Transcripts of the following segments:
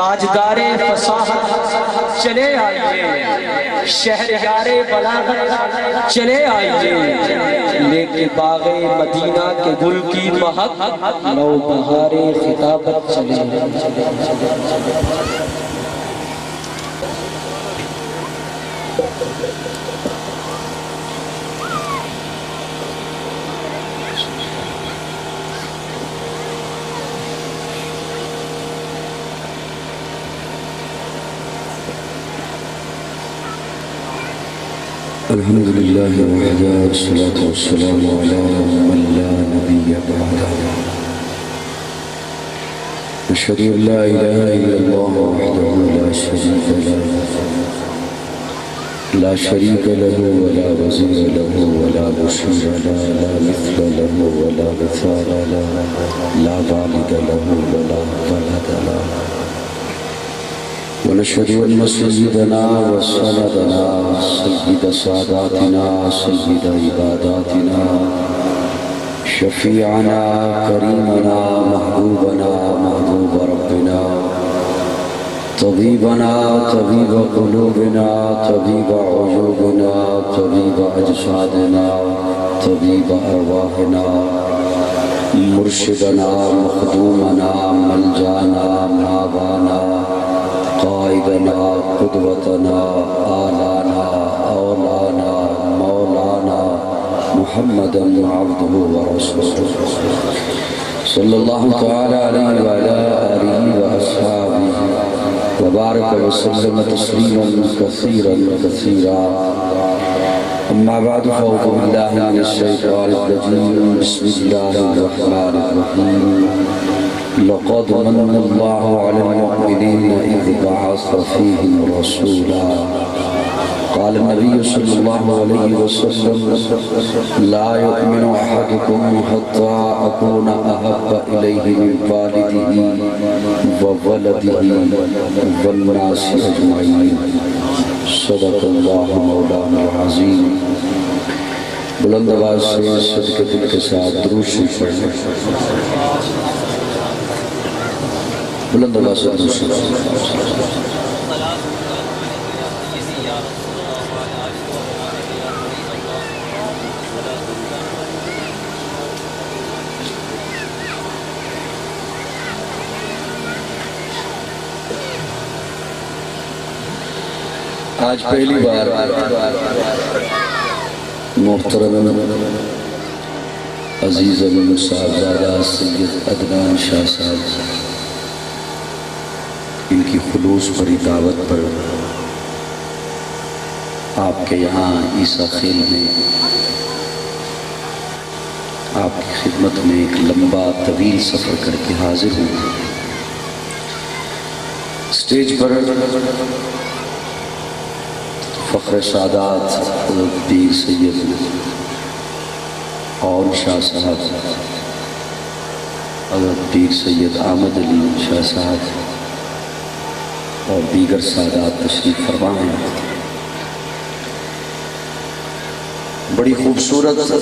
تاجدار فصاحت چلے آئیے، شہریار بلاغت چلے آئیے، لے کے باغ مدینہ کے گل کی مہک نو بہار خطابت چلے الحمد لله وحده والصلاة والسلام على من لا نبي بعده أشهد أن لا إله إلا الله وحده لا شريك له ولا وزير له ولا بشير له لا مثل له ولا مثال له لا والد له ولا ولد له ونشهد أن سيدنا وسندنا سيد ساداتنا سيد عباداتنا شفيعنا كريمنا محبوبنا محبوب ربنا طبيبنا طبيب قلوبنا طبيب عيوبنا طبيب أجسادنا طبيب أرواحنا مرشدنا مخدومنا ملجانا ماوانا قائدنا قدوتنا آلانا اولانا مولانا محمدا عبده ورسوله صلی اللہ تعالی علیہ وعلى آلہ وأصحابہ وبارک وسلم تسلیما کثیرا کثیرا اما بعد فاعوذ باللہ من الشیطان الرجیم بسم اللہ الرحمن الرحیم لقد من الله على المؤمنين إذ بعث فيهم رسولا قال النبي صلى الله عليه وسلم لا يؤمن أحدكم حتى أكون أحب إليه من والده وولده والناس أجمعين صدق الله مولانا العظيم بلند آواز سے صدق دل کے ساتھ درود شریف پڑھیں بلند آواز سے درود شریف آج پہلی بار محترم عزیز صاحبزادہ سید عدنان شاہ صاحب ان کی خلوص بری دعوت پر آپ کے یہاں عیسیٰ خیل میں آپ کی خدمت میں ایک لمبا طویل سفر کر کے حاضر ہوں اسٹیج پر فخر سادات حضرت پیر سید اور شاہ صاحب حضرت پیر سید احمد علی شاہ صاحب اور دیگر سادات تشریف فرما ہیں بڑی خوبصورت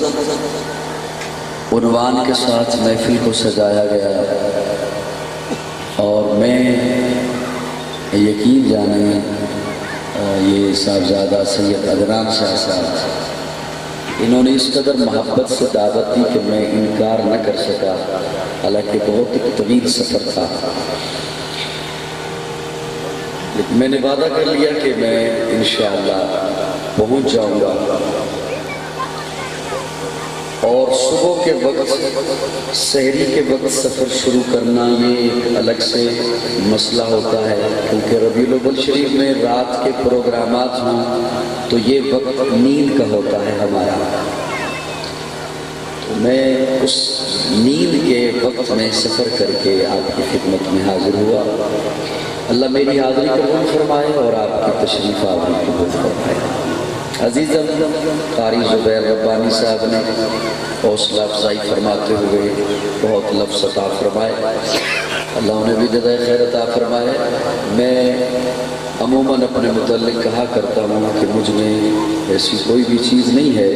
عنوان کے ساتھ محفل کو سجایا گیا اور میں یقین جانے یہ صاحبزادہ سید عدنان شاہ صاحب انہوں نے اس قدر محبت سے دعوت دی کہ میں انکار نہ کر سکا حالانکہ بہت ایک طویل سفر تھا میں نے وعدہ کر لیا کہ میں انشاءاللہ پہنچ جاؤں گا اور صبح کے وقت سحری کے وقت سفر شروع کرنا یہ ایک الگ سے مسئلہ ہوتا ہے کیونکہ ربیع الاول شریف میں رات کے پروگرامات ہوں تو یہ وقت نیند کا ہوتا ہے ہمارا تو میں اس نیند کے وقت میں سفر کر کے آپ کی خدمت میں حاضر ہوا اللہ میری حاضری قبول فرمائے اور آپ کی تشریف آوری قبول فرمائے عزیز قاری زبیر ربانی صاحب نے حوصلہ افزائی فرماتے ہوئے بہت لفظ عطا فرمائے اللہ انہیں بھی جزائے خیر عطا فرمائے میں عموماً اپنے متعلق کہا کرتا ہوں کہ مجھ میں ایسی کوئی بھی چیز نہیں ہے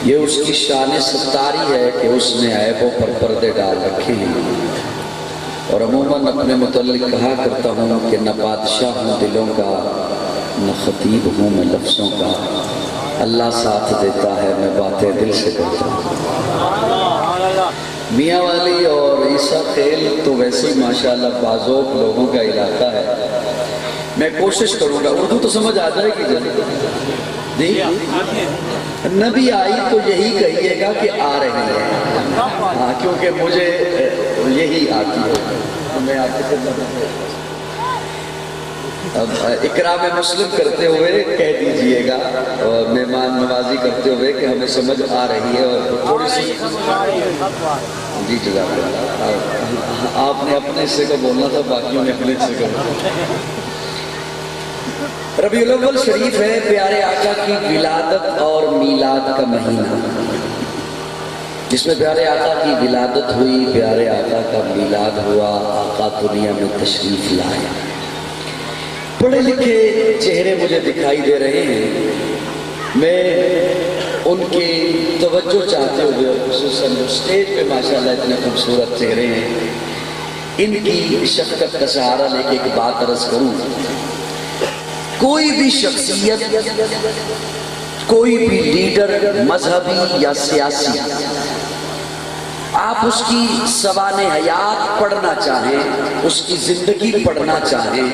یہ اس کی شان ستاری ہے کہ اس نے عیبوں پر پردے ڈال رکھے ہیں اور عموماً اپنے متعلق کہا کرتا ہوں کہ نہ بادشاہ ہوں دلوں کا، نہ خطیب ہوں میں لفظوں کا، اللہ ساتھ دیتا ہے میں باتیں دل سے کرتا ہوں۔ میاں والی اور عیسیٰ خیل تو ویسے ہی ماشاءاللہ بازوق لوگوں کا علاقہ ہے۔ میں کوشش کروں گا، اردو تو سمجھ آ جائے گی جی؟ نبی آئی تو یہی کہیے گا کہ آ رہی ہے، ہاں کیونکہ مجھے یہی آتی ہے۔ میں آپ کے اب اکرام مسلم کرتے ہوئے کہہ دیجئے گا اور مہمان نوازی کرتے ہوئے کہ ہمیں سمجھ آ رہی ہے، اور تھوڑی سی جی جزاک اللہ، آپ نے اپنے حصے کا بولنا تھا، باقیوں نے اپنے حصے کا بولنا۔ ربیع الاول شریف ہے، پیارے آقا کی ولادت اور میلاد کا مہینہ، جس میں پیارے آقا کی ولادت ہوئی، پیارے آقا کا میلاد ہوا، آقا دنیا میں تشریف لائے۔ پڑھے لکھے چہرے مجھے دکھائی دے رہے ہیں، میں ان کی توجہ چاہتے ہوئے خصوصاً اسٹیج پہ ماشاءاللہ اتنے خوبصورت چہرے ہیں، ان کی شفقت کا سہارا لے کے ایک بات عرض کروں۔ کوئی بھی شخصیت، کوئی بھی لیڈر مذہبی یا سیاسی، آپ اس کی سوانح حیات پڑھنا چاہیں، اس کی زندگی پڑھنا چاہیں،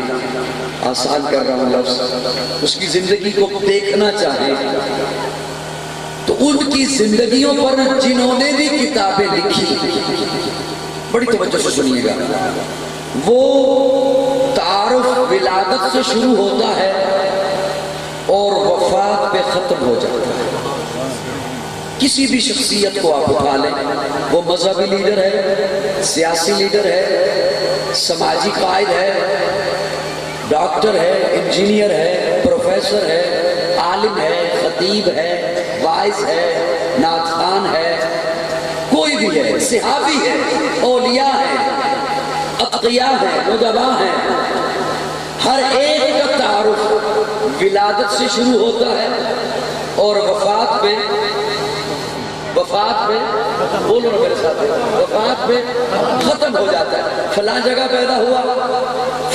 آسان کر رہا ہوں لفظ، اس کی زندگی کو دیکھنا چاہیں تو ان کی زندگیوں پر جنہوں نے بھی کتابیں لکھی، بڑی توجہ سے سنیے گا، وہ تعارف ولادت سے شروع ہوتا ہے اور وفات پہ ختم ہو جاتا ہے۔ کسی بھی شخصیت کو آپ اٹھا لیں، وہ مذہبی لیڈر ہے، سیاسی لیڈر ہے، سماجی قائد ہے، ڈاکٹر ہے، انجینئر ہے، پروفیسر ہے، عالم ہے، خطیب ہے، واعظ ہے، نعت خوان ہے، کوئی بھی ہے، صحابی ہے، اولیاء ہے، اتقیاء ہے، ادباء ہے، ہر ایک کا تعارف ولادت سے شروع ہوتا ہے اور وفات پہ بولو نا میرے ساتھ، وفات پہ ختم ہو جاتا ہے۔ فلاں جگہ پیدا ہوا،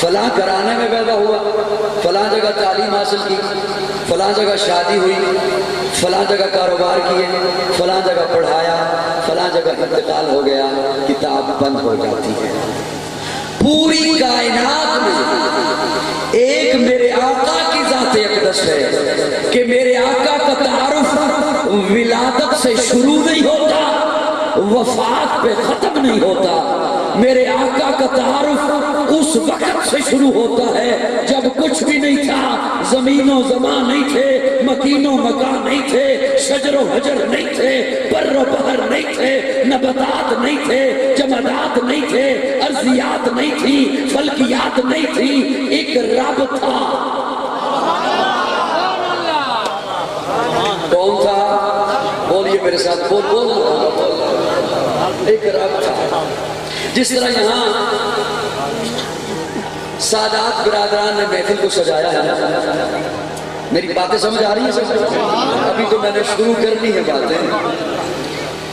فلاں گھرانے میں پیدا ہوا، فلاں جگہ تعلیم حاصل کی، فلاں جگہ شادی ہوئی، فلاں جگہ کاروبار کیے، فلاں جگہ پڑھایا، فلاں جگہ انتقال ہو گیا، کتاب بند ہو جاتی ہے۔ پوری کائنات میں ایک میرے آقا کی ذات اقدس ہے کہ میرے آقا کا تعارف ولادت سے شروع نہیں ہوتا، وفات پہ ختم نہیں ہوتا۔ میرے آقا کا تعارف اس وقت سے شروع ہوتا ہے جب کچھ بھی نہیں تھا، زمین و زمان نہیں تھے، مکین و مکان نہیں تھے، شجر و حجر نہیں تھے، بر و بحر نہیں تھے، نباتات نہیں تھے، جمادات نہیں تھے، ارضیات نہیں تھی، فلکیات نہیں تھی، ایک رب تھا۔ کون تھا؟ بولیے میرے ساتھ، بول ایک رب تھا۔ جس طرح یہاں سادات برادران نے محفل کو سجایا ہے، میری باتیں سمجھ آ رہی ہیں؟ ابھی تو میں نے شروع کرنی ہے باتیں۔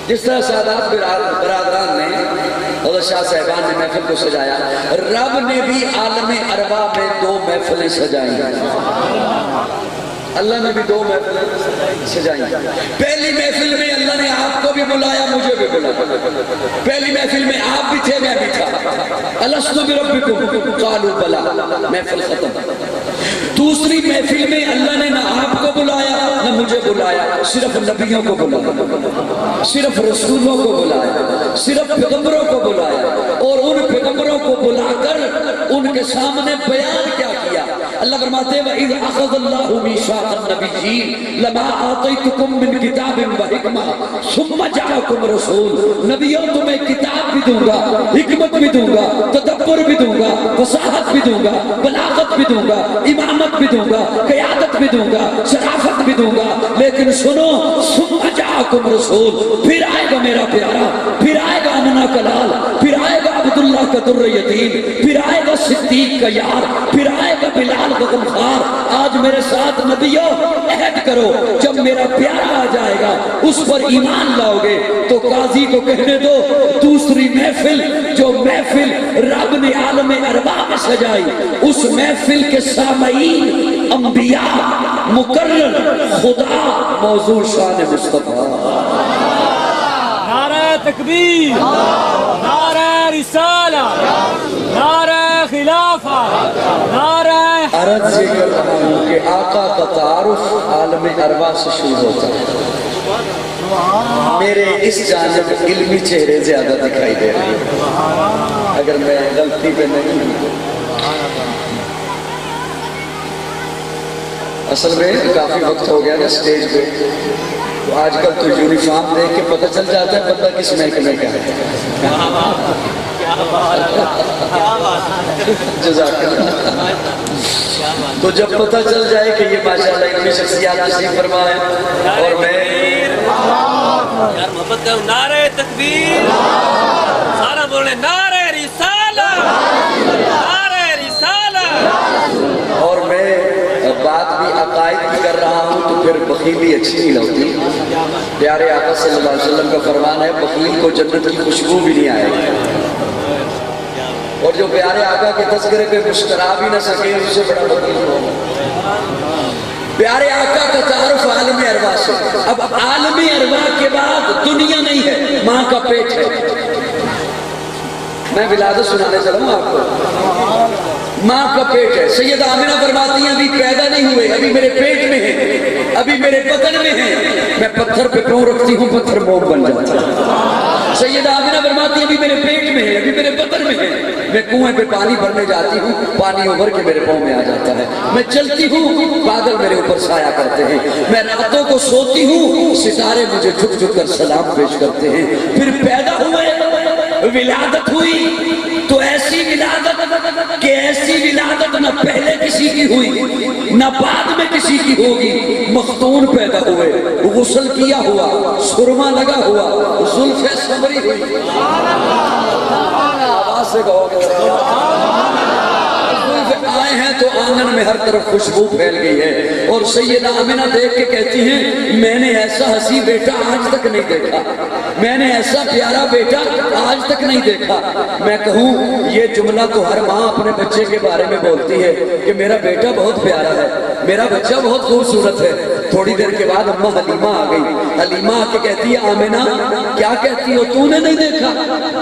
جس طرح سادات برادران نے، حضرت شاہ صاحبان نے محفل کو سجایا، رب نے بھی عالم ارواح میں 2 محفلیں سجائی ہیں۔ اللہ نے بھی 2 محفلیں سجائی۔ پہلی محفل میں اللہ نے آپ کو بھی بلایا، مجھے بھی بلایا۔ پہلی محفل میں آپ بھی تھے، میں بھی تھا۔ الست بربکم قالوا بلی، محفل ختم۔ دوسری محفل میں اللہ نے نہ آپ کو بلایا نہ مجھے بلایا، صرف نبیوں کو بلایا، صرف رسولوں کو بلایا، صرف پیغمبروں کو بلایا، اور ان پیغمبروں کو بلا کر ان کے سامنے بیان کیا کیا؟ اللہ فرماتے ہیں وَإِذْ أَخَذَ اللَّهُ مِيثَاقَ النَّبِيِّينَ لَمَا آتَيْتُكُم مِّن كِتَابٍ وَحِكْمَةٍ ثُمَّ جَاءَكُمْ رَسُولٌ، نبیوں تمہیں کتاب بھی دوں گا، حکمت بھی دوں گا، تدبر بھی دوں گا، فصاحت بھی دوں گا، بلاغت بھی دوں گا، امامت بھی دوں گا، قیادت بھی دوں گا، شرافت بھی دوں گا، لیکن سنو ثُمَّ جَاءَكُمْ رَسُولٌ، پھر آئے گا میرا پیارا، پھر آئے گا امنا کا لال، پھر آئے گا عبداللہ کا در یتیم، پھر آئے گا صدیق کا یار، پھر آئے گا بلال کا غمخوار۔ آج میرے ساتھ نبیوں عہد کرو، جب میرا پیارا آ جائے گا اس پر ایمان لاؤ گے تو قاضی کو کہنے دو دوسری محفل، جو محفل سجائی، اس محفل کے سامعین انبیاء، مقرر، خدا، موضوع شان مصطفیٰ۔ نعرہ تکبیر، نعرہ رسالہ، نعرہ خلافہ، نعرہ عرض یہ کر رہا ہوں کہ آقا کا تعارف عالم ارواح سے شروع ہوتا ہے۔ میرے اس جانب علمی چہرے زیادہ دکھائی دے رہے ہیں، اگر میں غلطی پہ نہیں ہوں۔ اصل میں کافی وقت ہو گیا نا اسٹیج پہ، تو آج کل تو یونیفارم دیکھ کے پتہ چل جاتا ہے بندہ کس محکمے کا ہے۔ جزاک اللہ۔ تو جب پتہ چل جائے کہ یہ ماشاءاللہ علمی شخصیات تشریف فرما ہے اور میں یار محبت کرو، نعرہ تکبیر، سارا بولے نعرہ رسالہ، نعرہ رسالہ، اور میں بات بھی عقائد بھی کر رہا ہوں تو پھر بخیلی اچھی نہیں لگتی۔ پیارے آقا صلی اللہ علیہ وسلم کا فرمان ہے بخیل کو جنت کی خوشبو بھی نہیں آئے گی، اور جو پیارے آقا کے تذکرے پہ مسکرا بھی نہ سکے اس سے بڑا بخیل ہوگا۔ پیارے آقا کا تعارف عالم ارواح سے۔ اب عالم ارواح کے بعد دنیا نہیں ہے، ماں کا پیٹ ہے۔ میں ولادت سنانے چلا ہوں آپ کو، ماں کا پیٹ ہے۔ سیدہ آمنہ فرماتی ہیں ابھی پیدا نہیں ہوئے، ابھی میرے پیٹ میں ہیں، ابھی میرے بدن میں ہیں، میں پتھر پہ پاؤں رکھتی ہوں پتھر موم بن جاتا ہے۔ سیدہ آمنہ فرماتی ہیں ابھی میرے پیٹ میں ہیں، ابھی میرے بدن میں ہیں، میں کنویں پہ پانی بھرنے جاتی ہوں، پانی ابھر کے میرے پاؤں میں آ جاتا ہے، میں چلتی ہوں بادل میرے اوپر سایہ کرتے ہیں، میں راتوں کو سوتی ہوں ستارے مجھے جھک جھک کر سلام پیش کرتے ہیں۔ پھر پیدا ہوئے، ولادت ہوئی تو ایسی ولادت کہ ایسی ولادت نہ پہلے کسی کی ہوئی نہ بعد میں کسی کی ہوگی۔ مختون پیدا ہوئے، غسل کیا ہوا، سرما لگا ہوا، زلفیں سمری ہوئی۔ آواز سے کہو گے آئے ہیں تو آنگن میں ہر طرف خوشبو پھیل گئی ہے، اور سیدہ آمنہ دیکھ کے کہتی ہیں میں نے ایسا حسی بیٹا آج تک نہیں دیکھا، میں نے ایسا پیارا بیٹا آج تک نہیں دیکھا۔ میں کہوں یہ جملہ تو ہر ماں اپنے بچے کے بارے میں بولتی ہے کہ میرا بیٹا بہت پیارا ہے، میرا بچہ بہت خوبصورت ہے۔ تھوڑی دیر کے بعد اماں حلیمہ آ گئی، حلیمہ آ کے کہتی ہے آمنہ کیا کہتی ہو، تو نے نہیں دیکھا؟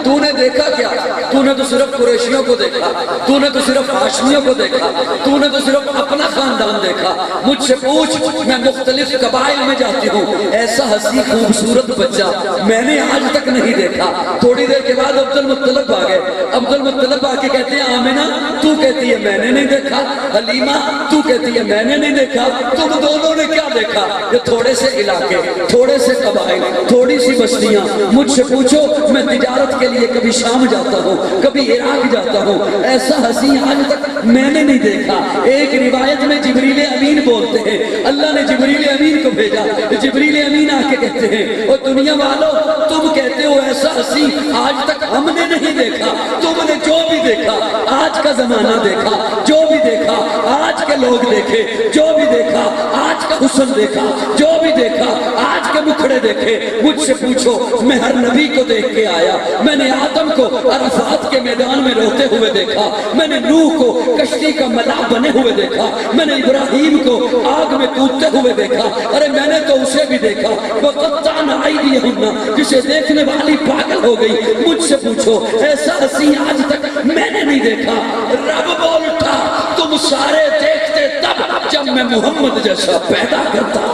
تو نے دیکھا کیا؟ تو نے تو صرف قریشیوں کو دیکھا، تو نے تو صرف ہاشمیوں کو دیکھا، تو نے تو صرف اپنا خاندان دیکھا، مجھ سے پوچھ، میں مختلف قبائل میں جاتی ہوں، ایسا حسی خوبصورت بچہ میں نے آج تک نہیں دیکھا۔ تھوڑی دیر کے بعد عبد المطلب آ گئے، عبد المطلب آ کے کہتے ہیں آمنہ تو کہتی ہے میں نے نہیں دیکھا، حلیمہ تو کہتی ہے میں نے نہیں دیکھا، تم دونوں نے کیا دیکھا؟ یہ تھوڑے سے علاقے، تھوڑے سے قبائل، تھوڑی سی بستیاں، مجھ سے پوچھو میں تجارت کے لیے کبھی شام جاتا ہوں، کبھی عراق جاتا ہوں، ایسا حسی آج تک میں نے نہیں دیکھا۔ ایک روایت میں جبریل امین بولتے ہیں، اللہ نے جبریل امین کو بھیجا، جبریل امین آ کے کہتے ہیں اور دنیا والوں تم کہتے ہو ایسا حسی آج تک ہم نے نہیں دیکھا، تم نے جو بھی دیکھا آج کا زمانہ دیکھا، جو بھی دیکھا آج کے لوگ دیکھے، جو بھی دیکھا آج کا حسن دیکھا، جو بھی دیکھا آج کے مکھڑے دیکھے۔ مجھ سے پوچھو میں ہر نبی کو دیکھ کے آیا، میں نے آدم کو عرفات کے میدان میں روتے ہوئے دیکھا، میں نے نوح کو کشتی کا ملاح بنے ہوئے دیکھا، میں نے ابراہیم کو آگ میں کودتے ہوئے دیکھا، ارے میں نے تو اسے بھی دیکھا وَقَطَّعْنَ أَيْدِيَهُنَّ جسے دیکھنے والی پاگل ہو گئی۔ مجھ سے پوچھو ایسا حسی آج تک میں نے نہیں دیکھا۔ رب بول اٹھا تم سارے دیکھتے تب جب میں محمد جیسا پیدا کرتا۔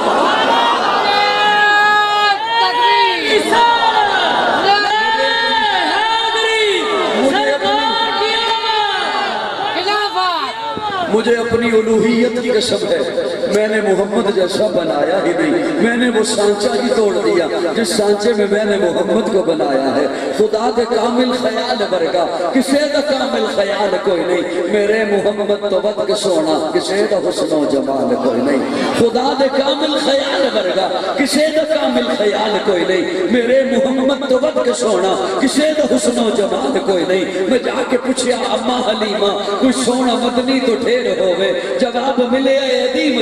مجھے اپنی الوہیت کی قسم ہے میں نے محمد جیسا بنایا ہی نہیں، میں نے وہ سانچہ ہی توڑ دیا جس سانچے میں میں نے محمد کو بنایا ہے۔ خدا دے کامل خیال ورگا کسے دا کامل خیال کوئی نہیں، میرے محمد تو ود کے سونا کسے دا حسن و جمال کوئی نہیں۔ خدا دے کامل خیال ورگا کسے دا کامل خیال کوئی نہیں، میرے محمد تو ود کے سونا کسے دا حسن و جمال کوئی نہیں۔ میں جا کے پوچھیا اماں حلیمہ کوئی سونا مدنی تو ڈھیر ہوئے، جواب ملے ادیم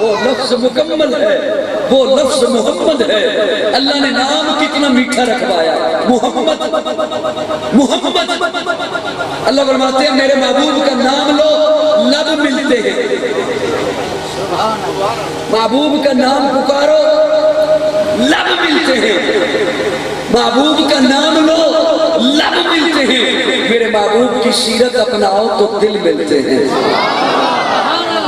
وہ لفظ مکمل ہے، وہ لفظ محمد ہے۔ اللہ نے نام کتنا میٹھا رکھوایا، محمد محمد۔ اللہ فرماتے ہیں میرے محبوب کا نام لو لب ملتے ہیں، محبوب کا نام پکارو لب ملتے ہیں، محبوب کا نام لو لب ملتے ہیں، میرے محبوب کی سیرت اپناؤ تو دل ملتے ہیں۔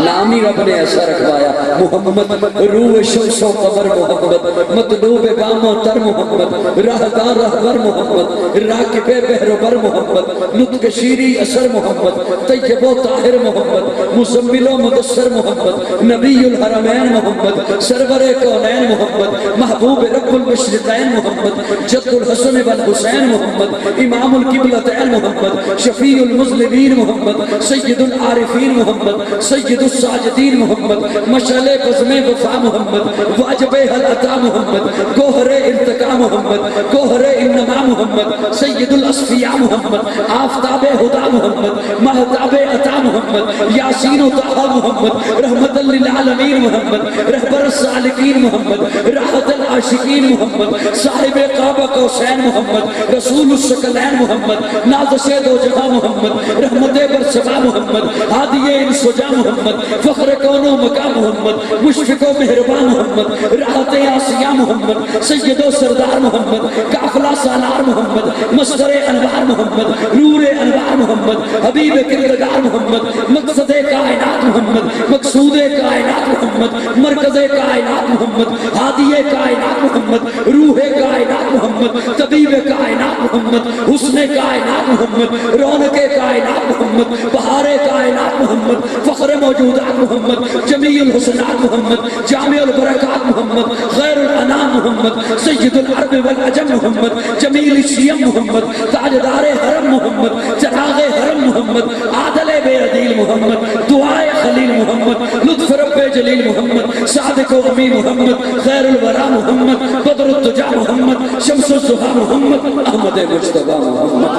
نام ہی رب نے ایسا رکھوایا، محمد روح شمس و قمر محمد، مطلوب بام و تر محمد، راہدار رہبر محمد، راکب بحر بر محمد، نطق شیری اثر محمد، طیب و طاہر محمد، مزمل و مدثر محمد، نبی الحرمین محمد، سرور کونین محمد، محبوب رب المشرقین محمد، جد الحسن والحسین محمد، امام القبلتین محمد، شفیع المذنبین محمد، سید العارفین محمد، سید الساجدین محمد، مشعل بزم وفا محمد، واجب حل عطا محمد، گوہر ارتقا محمد، گوہر انما محمد، سید الاصفیاء محمد، آفتاب ہدا محمد، مہتاب عطا محمد، یاسین و طہ محمد، رحمت للعالمین محمد، رہبر السالکین محمد، راحت العاشقین محمد، صاحب قاب قوسین محمد، رسول الثقلین محمد، نازش دو جہاں محمد، رحمت برسبا محمد، ہادی انسجا محمد، فخر کون و مقام محمد، مشفق و مہربان محمد، راحت آسیہ محمد، سید و سردار محمد، قافلہ سالار محمد، مصدر انوار محمد، نور انوار محمد، حبیب کردگار محمد، مقصد کائنات محمد، مقصود کائنات محمد، مرکز کائنات محمد، ہادی کائنات محمد، روح کائنات محمد، طبیب کائنات محمد، حسن کائنات محمد، رونق کائنات محمد، بہار کائنات محمد، فخر موجودات محمد، جمیع الحسنات محمد، جامع البرکات محمد، غیر الانام محمد، سید العرب والعجم محمد، جمیل الشیم محمد، تاجدار حرم محمد، چراغ حرم محمد، عادل بے عدیل محمد، دعائے خلیل محمد، لطف رب جلیل محمد، صادق و امی محمد، خیر الورا محمد، بدر الدجا محمد، شمس الضحا محمد، احمد مجتبی محمد۔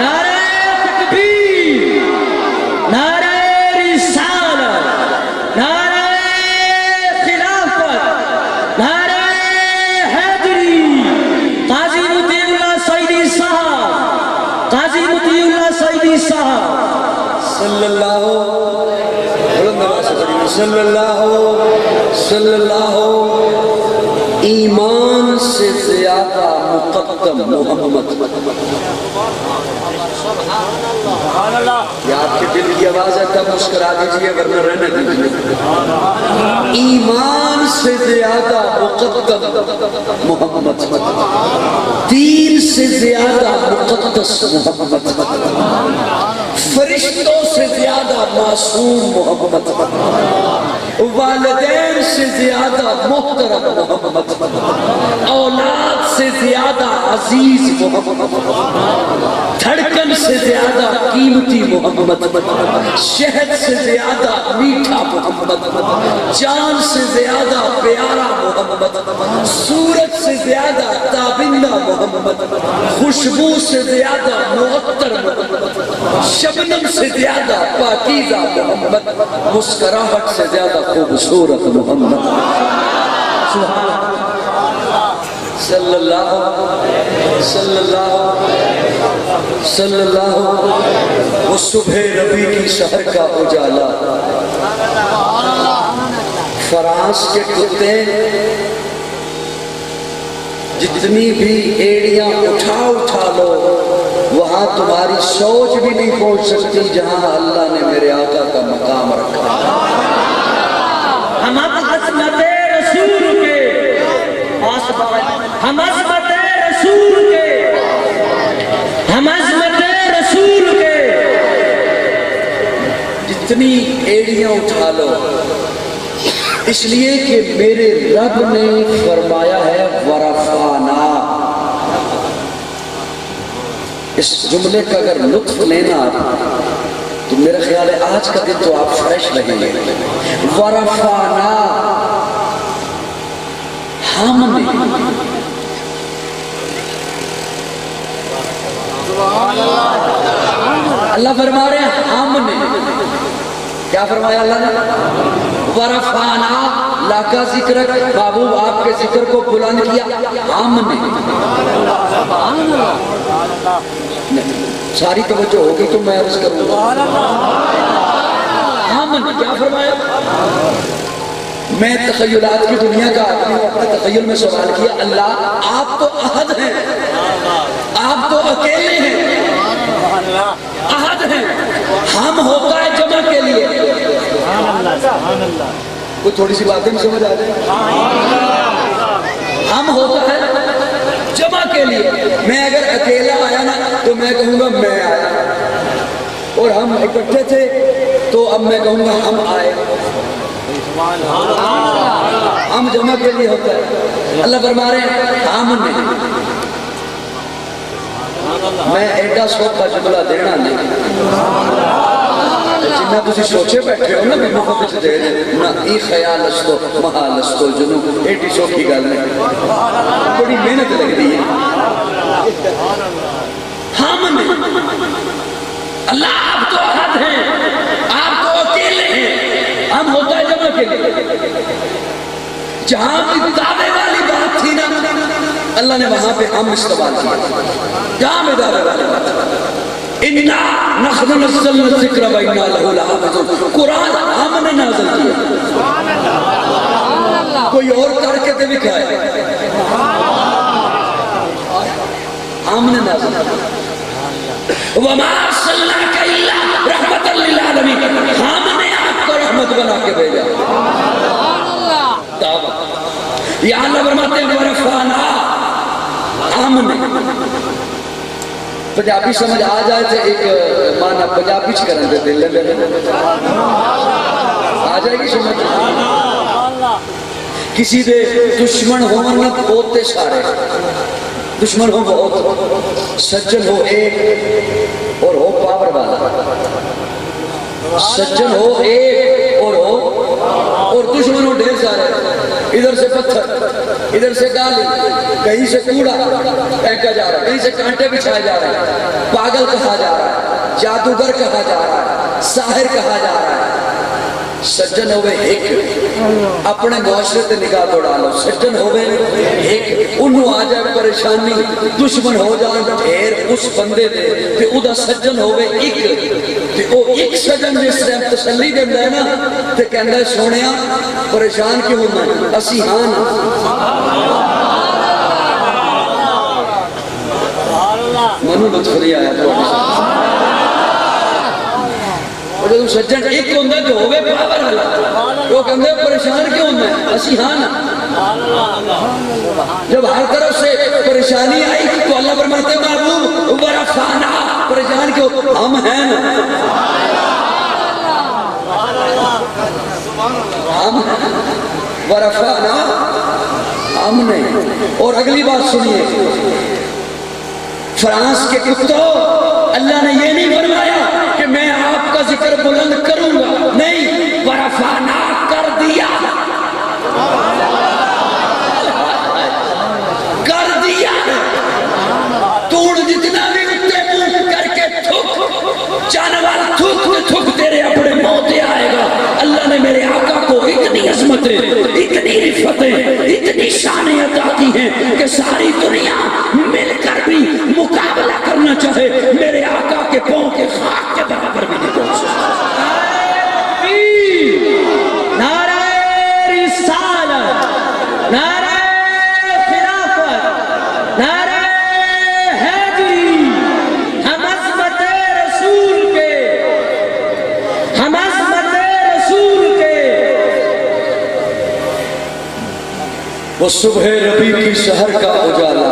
نعرہ تکبیر، نعرہ رسالت، نعرہ خلافت، نعرہ حیدری، قاضی مطیع اللہ سعیدی صاحب، قاضی مطیع اللہ سعیدی صاحب، صلی اللہ صلی اللہ ایمان سے زیادہ مقدم محمد۔ یہ آپ کے دل کی آواز ہے تب مسکرا دیجئے ورنہ رہنے دیجئے۔ ایمان سے زیادہ مقدم محمد، دین سے زیادہ مقدس محمد، فرشتوں سے زیادہ معصوم محمد، والدین سے زیادہ محترم محمد، اولاد سے زیادہ عزیز محمد، دھڑکن سے زیادہ قیمتی محمد، شہد سے زیادہ میٹھا محمد، جان سے زیادہ پیارا محمد، صورت سے زیادہ تابندہ محمد، خوشبو سے زیادہ معطر محمد، شبنم سے زیادہ پاکیزہ محمد، مسکراہٹ سے زیادہ خوبصورت محمد، صلی اللہ صلی اللہ صلی اللہ۔ وہ صبح ربی کی سحر کا اجالا، فراز کے کتے جتنی بھی ایڑیاں اٹھا اٹھا لو وہاں تمہاری سوچ بھی نہیں پہنچ سکتی جہاں اللہ نے میرے آقا کا مقام رکھا۔ ہم عظمت رسول کے، ہم عظمت رسول کے، ہم عظمت رسول کے، جتنی ایڑیاں اٹھا لو، اس لیے کہ میرے رب نے فرمایا ہے ورفعنا۔ اس جملے کا اگر لطف لینا تو میرا خیال ہے آج کا دن تو آپ فریش رہیں گے۔ ورفعنا، ہم نے، اللہ فرما رہے ہیں ہم نے، کیا فرمایا اللہ نے؟ ورفعنا لَكَ ذِكْرَكَ، محبوب آپ کے ذکر کو بلند کیا ہم نے. ساری توجہ ہوگی تو میں عرض کروں گا. ہم نے کیا فرمایا؟ میں تخیلات کی دنیا کا آدمی ہوں، اپنے تخیل میں سوال کیا اللہ آپ تو احد ہیں، آپ تو اکیلے ہیں، احد ہیں، ہم ہوتا ہے جمع کے لیے. کوئی تھوڑی سی باتیں نہیں سمجھ آ جائے. ہم ہوتا ہے جمع کے لیے. میں اگر اکیلا آیا نا تو میں کہوں گا میں آیا، اور ہم اکٹھے تھے تو اب میں کہوں گا ہم آئے. ہم جمع کے لیے ہوتا ہے. اللہ فرما رہے ہیں ہم نے. میں ایڈا سوکھا جملہ دینا نہیں جنہ تسی سوچے بیٹھے ہو نا بھی محبت دے دے نہ ای خیال استو محال استو جنوب ایڈی سوکھی گل نہیں، بڑی محنت لگ دی ہے. ہم نے اللہ آپ تو احد ہیں، آپ تو اکیلے ہیں، ہم ہوتا ہے جمع کے لیے. جہاں بھی دعوے والی بات تھی نا اللہ نے وہاں پہ ہم استعمال کیا. جہاں بھی دعوے والی بات اِنَّا نَحْنُ نَزَّلْنَا الذِّكْرَ وَإِنَّا لَهُ لَحَافِظُونَ. قرآن ہم نے نازل کیا. کوئی اور کر کے تو دکھائے ہم نے نازل کیا. وَمَا أَرْسَلْنَاكَ إِلَّا رَحْمَةً لِّلْعَالَمِينَ. ہم نے آپ کو رحمت بنا کے بھیجا. یا اللہ فرماتے ہیں ورفعنا، ہم نے. پنجابی سمجھ آ جائے تو ایک مانا پنجابی چ کرن دے دل دے آ جائے گی سمجھ. کسی دے دشمن ہون نہ بہتے سارے دشمن ہو بہت، سجن ہو ایک اور ہو پاور والا. سجن ہو ایک اور دشمن ہو ڈھیر سارے. ادھر سے پتھر، ادھر سے گالی، کہیں سے کوڑا پھینکا جا رہا ہے، کہیں سے کانٹے بچھائے جا رہے ہیں، پاگل کہا جا رہا ہے، جادوگر کہا جا رہا ہے، ساحر کہا جا رہا ہے. سجن ہوئے ایک اپنے معاشرے تے نگاہ توڑا لو. سجن ہوئے ایک انہوں آ جائے پریشانی دشمن ہو جائے ڈھیر اس بندے دے کہ او دا سجن ہوئے ایک تے او ایک سجن جس ٹائم تسلی دیندہ ہے نا تے کہندہ ہے سونیا پریشان کیوں ہونا ہے اسی ہاں نا. منو لطفری آیا تو جب سجن ایک ہوندہ جو ہوئے پاور والا وہ کہندے پریشان کیوں ہونا ہے اسی ہاں نا. جب ہر طرف سے پریشانی آئی تو اللہ فرماتے ہیں محبوب ورفعنا، پریشان کیوں ہم ہیں نا. ہم ورفعنا ہم نے. اور اگلی بات سنیے فرانس کے کتوں اللہ نے یہ نہیں فرمایا کہ میں آپ کا ذکر بلند کروں گا، نہیں ورفعنا کر دیا. کر دیا. توڑ جتنا بھی اتے منہ کر کے تھک جانوار تھک تیرے اپنے موتے آئے گا. اللہ نے میرے آقا کو اتنی عظمتیں، اتنی رفتیں، اتنی شانیں عطا کی ہیں کہ ساری دنیا مل کر بھی مقابلہ کرنا چاہے میرے آقا کے پاؤں کے خاک کے برابر بھی نہیں پہنچ سکتا. نعرہ رسالت، نعرہ خلافت، نعرہ حیدری. ہم عظمت رسول کے، ہم عظمت رسول کے. وہ صبح ربیع کی شہر کا اجالا،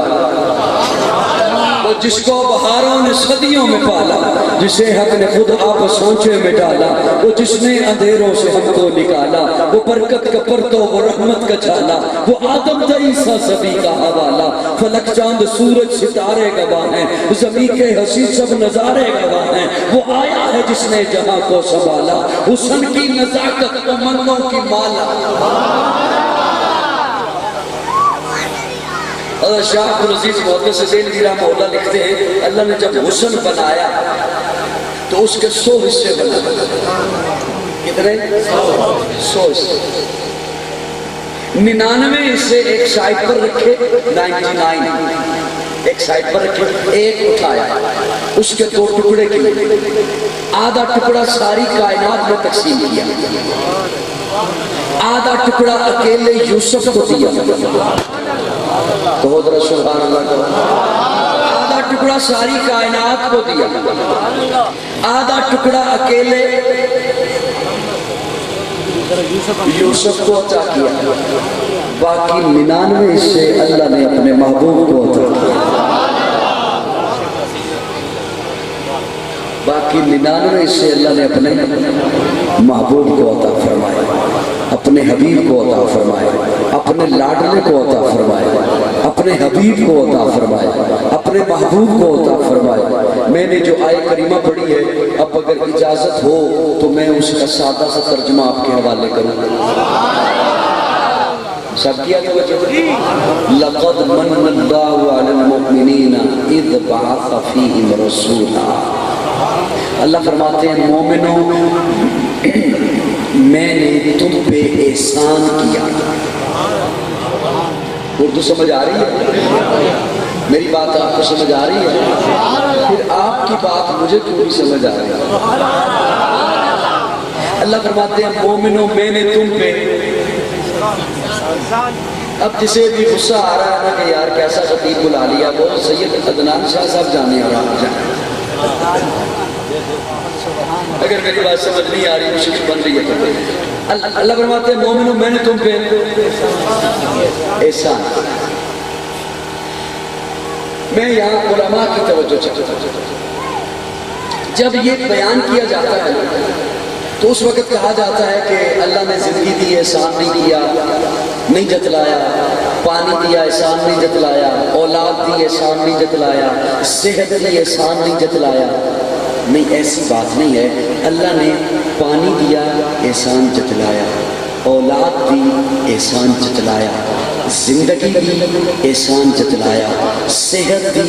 وہ جس کو بہاروں نے صدیوں میں پالا، جسے حق نے خود آپ سانچے میں ڈالا، وہ جس نے اندھیروں سے ہم کو نکالا، وہ برکت کا پرتو، وہ رحمت کا چھالا، وہ آدم تا عیسیٰ سبھی کا حوالہ. فلک چاند سورج ستارے گواہ ہیں، زمین کے حسین سب نظارے گواہ ہیں. وہ آیا ہے جس نے جہاں کو سنبھالا، حسن کی نزاکت و منوں کی مالا. حضرت شاہ عبدالعزیز محدث دہلوی رحمہ اللہ لکھتے ہیں اللہ نے جب حسن بنایا تو اس کے 100 حصے بنا. کتنے 100 حصے 99 حصے ایک سائڈ پر رکھے 99 ایک سائڈ پر رکھے ایک اٹھایا اس کے 2 ٹکڑے کیے آدھا ٹکڑا ساری کائنات میں تقسیم کیا آدھا ٹکڑا اکیلے یوسف کو دیا کہو ذرا سبحان اللہ آدھا ٹکڑا ساری کائنات کو دیا آدھا ٹکڑا اکیلے یوسف کو عطا کیا باقی 99 حصے اللہ نے اپنے محبوب کو عطا کیا باقی 99 حصے اللہ نے اپنے محبوب کو عطا فرمائے اپنے حبیب کو عطا فرمائے اپنے لاڈلے کو عطا فرمائے اپنے حبیب کو عطا فرمائے اپنے محبوب کو عطا فرمائے میں نے جو آیت کریمہ پڑھی ہے اب اگر اجازت ہو تو میں اس کا سادہ سا ترجمہ آپ کے حوالے کروں سب کیا کہ لقد من اللہ علی المؤمنین اذ بعث فیہم رسولا اللہ فرماتے ہیں مومنوں میں نے تم پہ احسان کیا اردو سمجھ آ رہی ہے میری بات آپ کو سمجھ آ رہی ہے پھر آپ کی بات مجھے کیوں نہیں سمجھ آ رہی ہے اللہ فرماتے ہیں مومنوں میں نے تم پہ اب جسے بھی غصہ آ رہا ہے نا کہ یار کیسا خطیب بلا لیا وہ سید عدنان شاہ صاحب جانے آ رہا اگر میری بات سمجھ نہیں آ رہی مشکل بن رہی ہے اللہ فرماتے ہیں مومنوں میں نے تم پہ احسان میں یہاں علماء کی توجہ چاہتا ہوں جب یہ بیان کیا جاتا ہے تو اس وقت کہا جاتا ہے کہ اللہ نے زندگی دی احسان نہیں کیا نہیں جتلایا پانی دیا احسان نہیں جتلایا اولاد دی احسان نہیں جتلایا صحت دی احسان نہیں جتلایا نہیں ایسی بات نہیں ہے اللہ نے پانی دیا احسان جتلایا اولاد دی احسان جتلایا زندگی دی احسان جتلایا صحت دی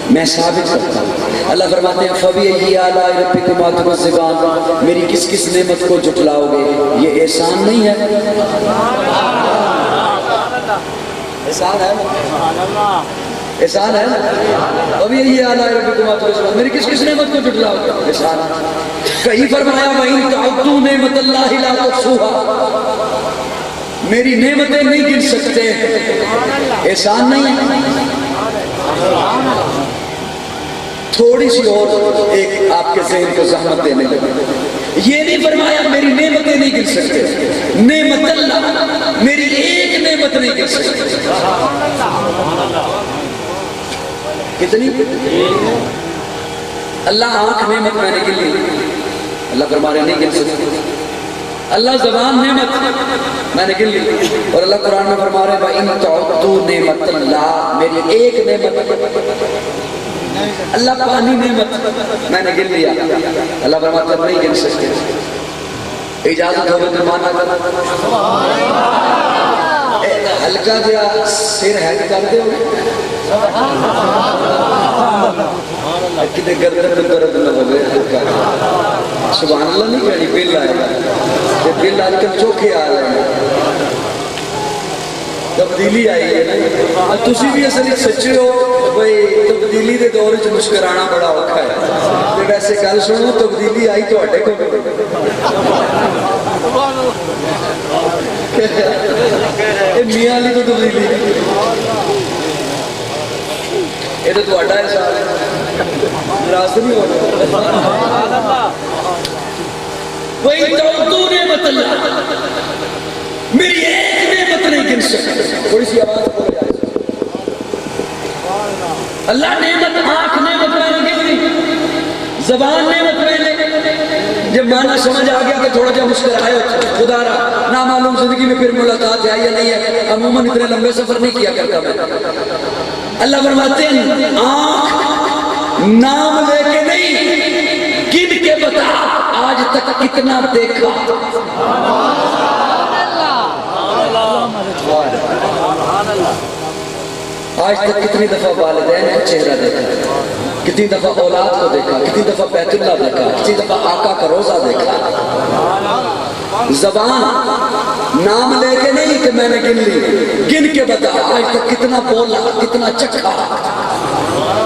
میں ثابت کرتا ہوں اللہ فرماتے ہیں فَبِأَيِّ آلَاءِ رَبِّكُمَا تُكَذِّبَانِ میری کس کس نعمت کو جھٹلاؤ گے یہ احسان نہیں ہے احسان ہے احسان ہے فَبِأَيِّ آلَاءِ رَبِّكُمَا تُكَذِّبَانِ میری کس کس نعمت کو جھٹلاؤ گے احسان کہیں فرمایا وَإِن تَعُدُّوا نِعْمَتَ اللَّهِ لَا تُحْصُوهَا میری نعمتیں نہیں گن سکتے احسان نہیں تھوڑی سی اور ایک آپ کے ذہن کو زحمت دینے لگے یہ نہیں فرمایا میری نعمتیں نہیں گن سکتے نعمت اللہ میری ایک نعمت نہیں گن سکتے کتنی اللہ آنکھ نعمت میں نے گن لی اللہ فرمایا نہیں گن سکتے اللہ زبان نعمت میں نے گن لی اور اللہ قرآن میں فرما رہے وَإِن تَعُدُّوا نِعْمَتَ اللَّهِ میری ایک نعمت اللہ پانی نعمت میں نے گن لیا اللہ فرماتا نہیں گن سکتے اجازت ہوگا تو مانا کر ہلکا جا سر ہے کر دے کتنے گردن درد نہ ہو گئے سبحان اللہ نہیں کہنی بل آئے گا یہ بل آج کل چوکھے آ رہے ہیں تبدیلی آئی ہے نا تسی بھی اصل ایک سچے ہو بھائی تبدیلی دے دور وچ مسکرانا بڑا اوکھا ہے تے ویسے گل سنو تبدیلی آئی تواڈے کول اے میاں علی تو تبدیلی یہ تو تواڈا احسان ہے راست نہیں ہو وہی تعدوا نعمت اللہ میری ایک نعمت نہیں گن سکتے تھوڑی سی آواز بول جائے اللہ نعمت آنکھ نعمت میں نے گن لی زبان نعمت میں نے جب معنی سمجھ آ گیا کہ تھوڑا جا مسکرائے خدا را نامعلوم زندگی میں پھر ملاقات ہے یا نہیں ہے عموماً اتنے لمبے سفر نہیں کیا کرتا میں اللہ فرماتے ہیں آنکھ نام لے کے نہیں گن کے بتا آج تک کتنا دیکھا آج تک کتنی دفعہ والدین کا چہرہ دیکھا کتنی دفعہ اولاد کو دیکھا، کتنی دفعہ بیت اللہ دیکھا، کتنی دفعہ آقا کا روزہ دیکھا. زبان نام لے کے نہیں کہ میں نے گن لی، گن کے بتا آج تک کتنا بولا، کتنا چکھا.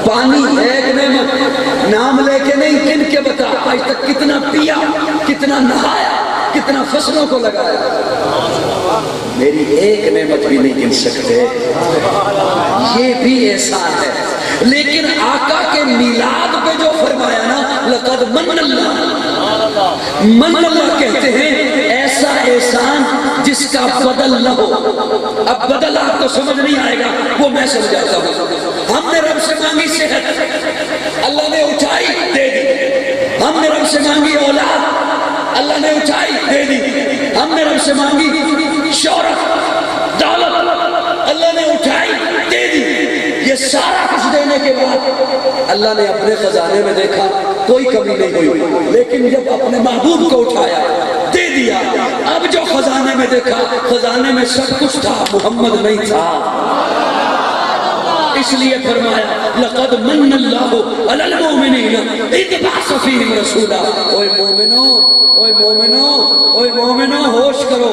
پانی ایک نعمت، نام لے کے نہیں گن کے بتا آج تک کتنا پیا، کتنا نہایا، کتنا فصلوں کو لگایا. میری ایک نعمت بھی نہیں گن سکتے، یہ بھی احسان ہے. لیکن آقا کے میلاد پہ جو فرمایا نا لقد من اللہ کہتے ہیں ایسا احسان جس کا بدل نہ ہو. اب بدل آپ کو سمجھ نہیں آئے گا، وہ میں سمجھاتا ہوں. ہم نے رب سے مانگی صحت، اللہ نے اٹھائی دے دی. ہم نے رب سے مانگی اولاد، اللہ نے اٹھائی دے دی. ہم نے رب سے مانگی شہرت، دولت، اللہ نے اٹھائی دے دی. یہ سارا کچھ دینے کے بعد اللہ نے اپنے خزانے میں دیکھا کوئی کمی نہیں ہوئی، لیکن جب اپنے محبوب کو اٹھایا دے دیا. اب جو خزانے میں دیکھا خزانے میں سب کچھ تھا، محمد نہیں تھا. اس لیے فرمایا لقد من اللہ علی المؤمنین اذ بعث فیہم رسولا. اوے مومنو، اوے مومنو، اوے مومنو ہوش کرو.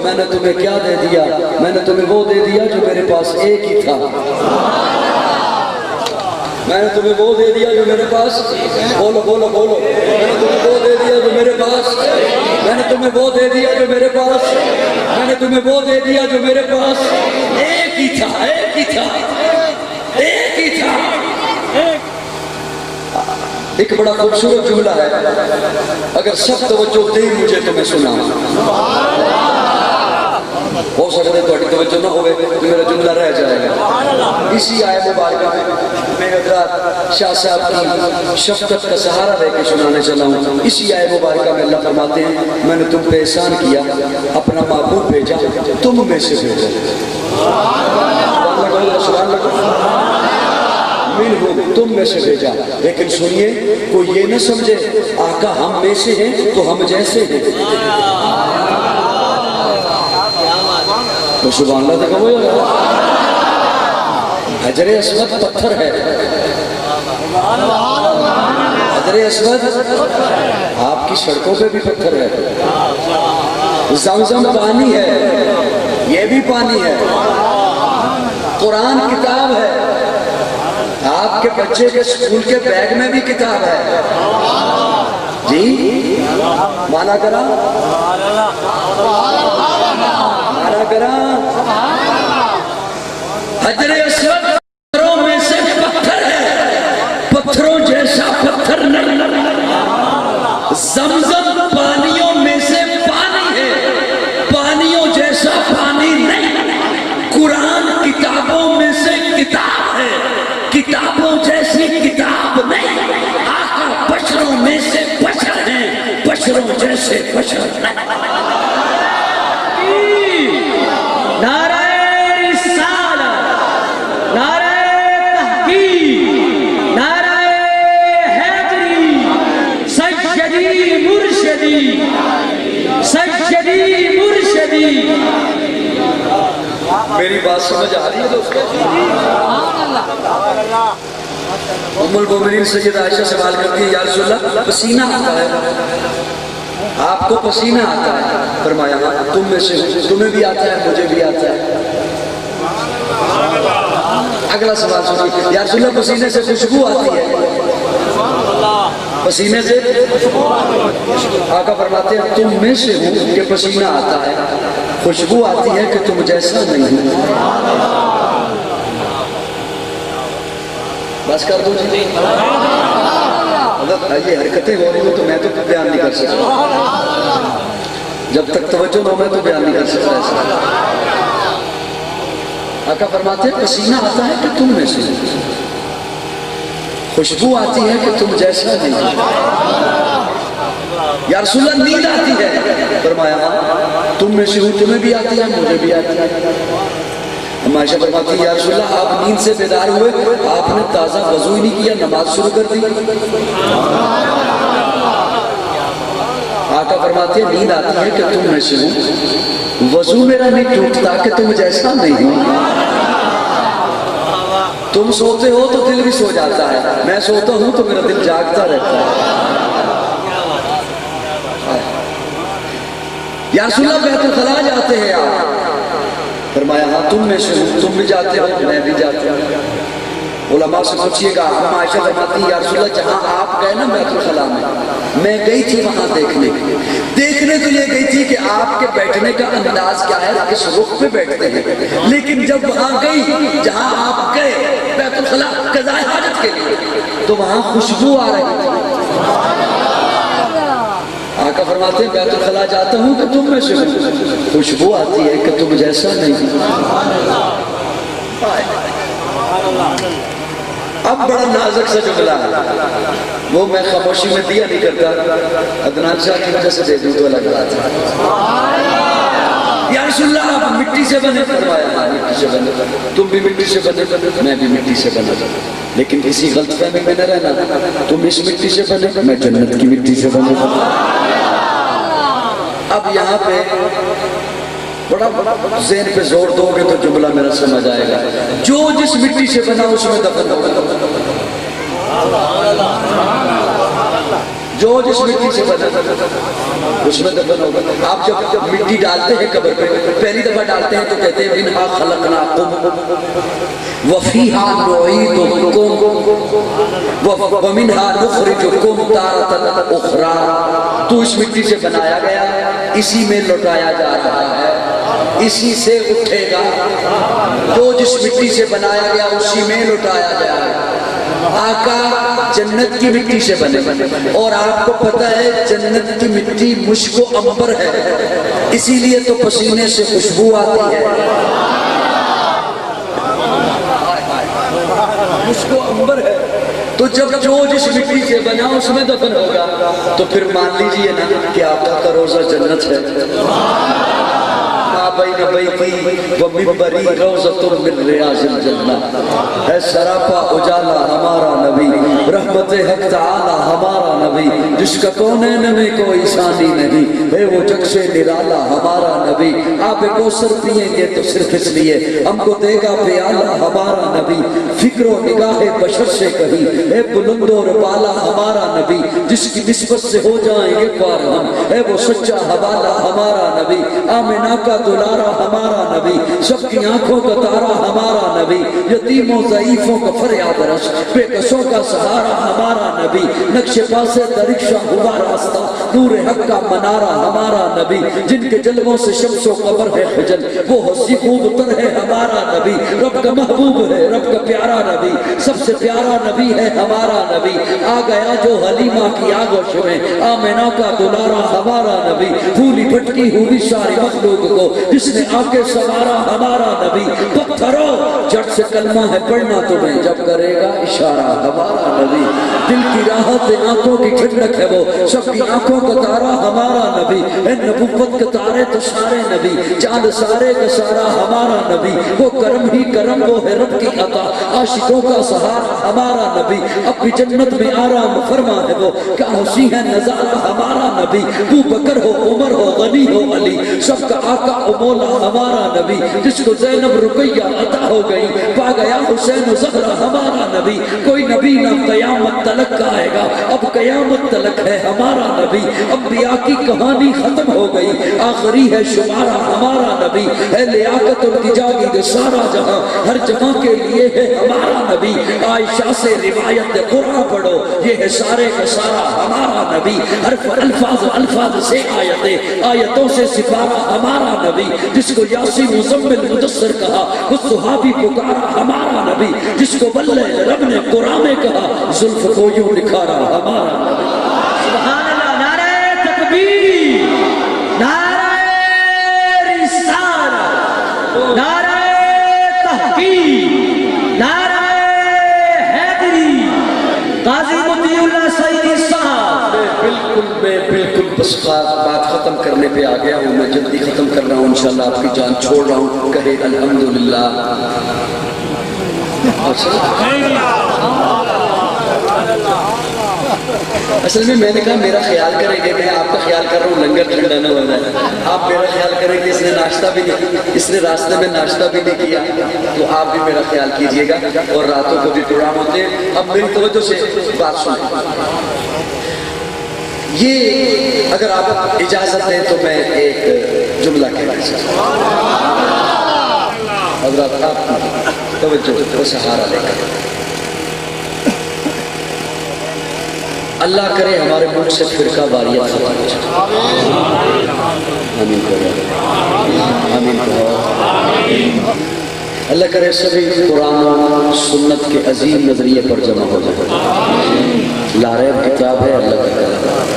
میں نے تمہیں کیا دے دیا؟ میں نے تمہیں وہ دے دیا جو میرے پاس ایک ہی تھا. میں نے تمہیں وہ دے دیا جو میرے پاس، بولو بولو بولو، میں نے تمہیں وہ دے دیا جو میرے پاس، میں نے تمہیں وہ دے دیا جو میرے پاس، میں نے تمہیں وہ دے دیا جو میرے پاس ایک ہی تھا، ایک ہی تھا، ایک ہی تھا. ایک بڑا خوبصورت جملہ ہے، اگر سب توجہ دے مجھے تو میں سنا. ہو سکتا ہے تھوڑی توجہ نہ ہوئے تو میرا جملہ رہ جائے گا. اسی آیت مبارکہ میں حضرات شاہ صاحب کی شفقت کا سہارا لے کے سنانے چلا ہوں. اسی آیت مبارکہ میں اللہ فرماتے ہیں میں نے تم پہ احسان کیا، اپنا محبوب بھیجا، تم میں سے بھیجا. تم میں سے بھیجا. لیکن سنیے کوئی یہ نہ سمجھے آقا ہم میں سے ہیں تو ہم جیسے ہیں. تو سبحان اللہ دیکھا وہ حجر اسود پتھر ہے. حجر اسود آپ کی سڑکوں پہ بھی پتھر ہے. زمزم پانی ہے، یہ بھی پانی ہے. قرآن کتاب ہے، آپ کے بچے کے اسکول کے بیگ میں بھی کتاب ہے. جی مانا کرا، مانا کرا. حجر اسود پتھروں میں سے پتھر ہے، پتھروں جیسا پتھر نہیں. زمزم پانیوں میں سے پانی ہے، پانیوں جیسا پانی نہیں. قرآن کتابوں میں سے کتاب ہے، کتابوں جیسی کتاب نہیں. آقا بشروں میں سے بشر ہیں، بشروں جیسے بشر نہیں. نعرہ رسالت، نعرہ تحقیق، نعرہ حیدری، سیدی مرشدی، سیدی مرشدی. میری بات سمجھ آ رہی ہے دوستو؟ ام المومنین سیدہ عائشہ سوال کرتی ہے یا رسول اللہ پسینہ آتا ہے، آپ کو پسینہ آتا ہے. فرمایا تم میں سے تمہیں بھی آتا ہے، مجھے بھی آتا ہے. اگلا سوال سنیے یا رسول اللہ پسینے سے خوشبو آتی ہے، پسینے سے آقا فرماتے ہیں تم میں سے ہوں کہ پسینہ آتا ہے، خوشبو آتی ہے کہ تم جیسا نہیں. بس کر دو جی. یہ حرکتیں ہو رہی ہوں تو میں تو بیان نہیں کر سکتا، جب تک توجہ نہ ہو میں تو بیان نہیں کر سکتا ایسا. آقا فرماتے ہیں پسینہ آتا ہے کہ تم میں سے، خوشبو آتی ہے کہ تم جیسا نہیں. یا رسول اللہ نیند آتی ہے، فرمایا تم میں سے ہوں، تمہیں بھی آتی ہے، مجھے بھی آتی ہے. عائشہ فرماتی ہے یا رسول اللہ آپ نیند سے بیدار ہوئے، آپ نے تازہ وضو ہی نہیں کیا، نماز شروع کر دی. آقا فرماتے ہیں نیند آتی ہے کہ تم میں سے ہوں، وضو میرا نہیں ٹوٹتا کہ تم جیسا نہیں ہوں. تم سوتے ہو تو دل بھی سو جاتا ہے، میں سوتا ہوں تو میرا دل جاگتا رہتا ہے۔ یا رسول اللہ بیت الخلاء جاتے ہیں آپ؟ فرمایا ہاں تم میں سے ہوں، تم بھی جاتے ہو میں بھی جاتا ہوں۔ علماء سے پوچھئے گا، ہم عائشہ فرماتی ہیں یا رسول اللہ جہاں آپ گئے نا بیت الخلاء میں گئی تھی وہاں دیکھنے تو یہ گئی تھی کہ آپ کے بیٹھنے کا انداز کیا ہے، کس رخ پہ بیٹھتے ہیں، لیکن جب وہاں گئی جہاں آپ گئے بیت الخلاء قضاء حاجت کے لیے تو وہاں خوشبو آ رہی تھی۔ آقا فرماتے ہیں بیت الخلاء جاتا ہوں کہ تم میں سے خوشبو آتی ہے کہ تم جیسا نہیں۔ اب بڑا نازک سا جملہ ہے، وہ میں خاموشی میں دیا نہیں کرتا، عدنان شاہ کی وجہ سے دے دوں تو الگ بات ہے۔ یا رسول اللہ آپ مٹی سے بنے؟ فرمایا ہاں مٹی سے بنے، تم بھی مٹی سے بنے، میں بھی مٹی سے بنا، لیکن کسی غلط فہمی میں نہ رہنا، تم اس مٹی سے بنے میں جنت کی مٹی سے بنے۔ اب یہاں پہ بڑا ذہن پہ زور دو گے تو جملہ میرا سمجھ آئے گا، جو جس مٹی سے بنا اس میں دفن ہوگا، جو جس مٹی سے بنا اس میں دفن ہوگا۔ آپ جب مٹی ڈالتے ہیں قبر پہ پہلی دفعہ ڈالتے ہیں تو کہتے ہیں منہا خلقناکم وفیہا نعیدکم ومنہا نخرجکم تارۃ اخری۔ تو اس مٹی سے بنایا گیا، اسی میں لوٹایا جا رہا ہے، اسی سے اٹھے گا، جو جس مٹی سے بنایا گیا اسی میں لوٹایا جائے گا۔ آقا جنت کی مٹی سے بنے اور آپ کو پتہ ہے جنت کی مٹی مشک و عنبر ہے، اسی لیے تو پسینے سے خوشبو آتی ہے، مشک و عنبر ہے۔ تو جب جو جس مٹی سے بنا اس میں دفن ہوگا تو پھر مان لیجئے نا کہ آقا کا روزہ جنت ہے۔ بین بیتی و منبری روضۃ من ریاض الجنہ، ہے سراپا اجالا ہمارا نبی، رحمت حق تعالی ہمارا نبی، جس کا کونین میں کوئی ثانی نہیں، ہے وہ جگ سے نرالا ہمارا نبی۔ آپ کوثر پئیں گے تو صرف اس لیے ہم کو دے گا پیالہ ہمارا نبی، فکر و نگاہ بشر سے کہیں ہے بلند و بالا ہمارا نبی، جس کی نسبت سے ہو جائیں گے پار ہم، ہے وہ سچا حوالہ ہمارا نبی، آمنہ کا دلارا ہمارا نبی، سب کی آنکھوں کا تارا ہمارا نبی، یتیموں ضعیفوں کا فریاد رس، بے کسوں کا سہارا ہمارا نبی، نقش پاس درکشہ ہوا راستہ، نور حق کا منارہ ہمارا نبی، جن کے جلووں سے شمس و قمر ہے خجل، وہ حسی خوب تر ہے ہمارا نبی، رب کا محبوب ہے رب کا پیارا نبی، سب سے پیارا نبی ہے ہمارا نبی، آ گیا جو حلیمہ کی آگوش میں، آمنہ کا دلارا ہمارا نبی، پھولی پھٹکی ہوئی ساری مخلوق کو جس نے آکے سوارا ہمارا نبی، پتھروں جٹ سے کلمہ ہے پڑھنا تمہیں جب کرے گا اشارہ ہمارا نبی، دل کی راحت آنکھوں کی ٹھنڈک ہے وہ سب کی آنکھوں کا تارا ہمارا نبی، ہے نبوت کے تارے تو سارے نبی، چاند سارے کا سارا ہمارا نبی، وہ کرم ہی کرم وہ ہے رب کی عطا، عاشقوں کا سہارا ہمارا نبی، اب بھی جنت میں آرام فرما ہے وہ کیا حسی ہے نظارہ ہمارا نبی، ابو بکر ہو عمر ہو غنی ہو علی، سب کا آقا و مولا ہمارا نبی، جس کو زینب رقیہ عطا ہو گئی، پا گیا حسین و زہرہ ہمارا نبی، کوئی نبی نہ قیامت تلک آئے گا، اب قیامت تلک ہے ہمارا نبی، انبیاء کی کہانی ختم ہو گئی، آخری ہے شمارہ ہمارا نبی، ہے لیاقت ان کی جاگید سارا جہاں، ہر جہاں کے لیے ہے ہمارا نبی، عائشہ سے روایت قرآن پڑھو، یہ ہے سارے کا سارا ہمارا نبی، حرف الفاظ سے آیتیں، آیتوں سے سپارہ ہمارا نبی، جس کو یاسی مزمل مدثر کہا وہ صحابی پکارا ہمارا نبی، جس کو بلے رب نے قرآن میں کہا زلف کو یوں نکھارا ہمارا نبی۔ سبحان اللہ، نعرہ تکبیر، نعرہ رسالت، نعرہ تحقیق، نعرہ حیدری، قاضی مطیع اللہ سعیدی صاحب۔ میں بالکل بس بات ختم کرنے پہ آ گیا ہوں، میں جلدی ختم کر رہا ہوں، انشاءاللہ آپ کی جان چھوڑ رہا ہوں، کہے الحمدللہ۔ اصل میں نے کہا میرا خیال کریں گے، میں آپ کا خیال کر رہا ہوں لنگر ٹھنڈا نہ ہو جائے، آپ میرا خیال کریں گے اس نے ناشتہ بھی نہیں، اس نے راستے میں ناشتہ بھی نہیں کیا، تو آپ بھی میرا خیال کیجئے گا، اور راتوں کو بھی پروگرام ہوتے ہیں۔ اب میری توجہ سے بات سنیں، یہ اگر آپ اجازت دیں تو میں ایک جملہ کہنا چاہتا ہوں۔ حضرات آپ توجہ کو سہارا لے کر، اللہ کرے ہمارے ملک سے فرقہ واریت ختم ہو جائے، آمین کہو، آمین کہو۔ اللہ کرے سبھی قرآن و سنت کے عظیم نظریے پر جمع ہو جائے۔ لا ریب کتاب ہے اللہ کا کلام،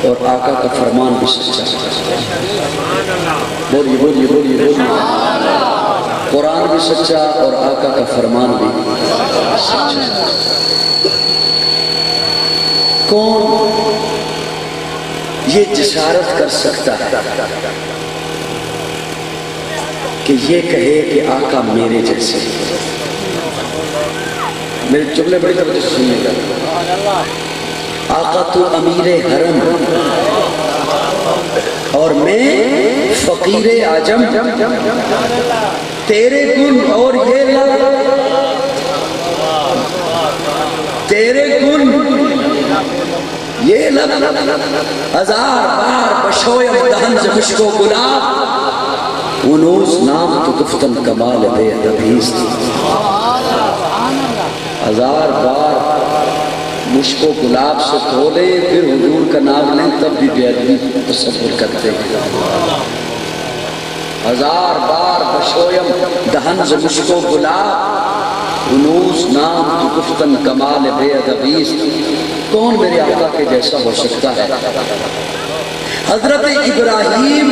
اور آقا کا فرمان بھی سچا ہے۔ بولیے بولیے بولیے بولیے، قرآن بھی سچا اور آقا کا فرمان بھی سچا۔ کون یہ جسارت کر سکتا ہے کہ یہ کہے کہ آقا میرے جیسے؟ میرے جملے بڑی توجہ سے سنیے گا۔ آقا تو امیر حرم اور میں فقیر اعظم، تیرے گن اور یہ لب، تیرے گن یہ لب، ہزار بار بشویم دہن سے مشک و گلاب، انوز نام تو گفتن کمال بے ادبیست، ہزار بار مشک و گلاب سے دھولے پھر حضور کا نام لیں تب بھی بے ادبی تصور کرتے ہیں۔ ہزار بار بشویم دہن سے مشک و گلاب، انوز نام تو گفتن کمال بے ادبیست، کون میرے آقا کے جیسا ہو سکتا ہے؟ حضرت ابراہیم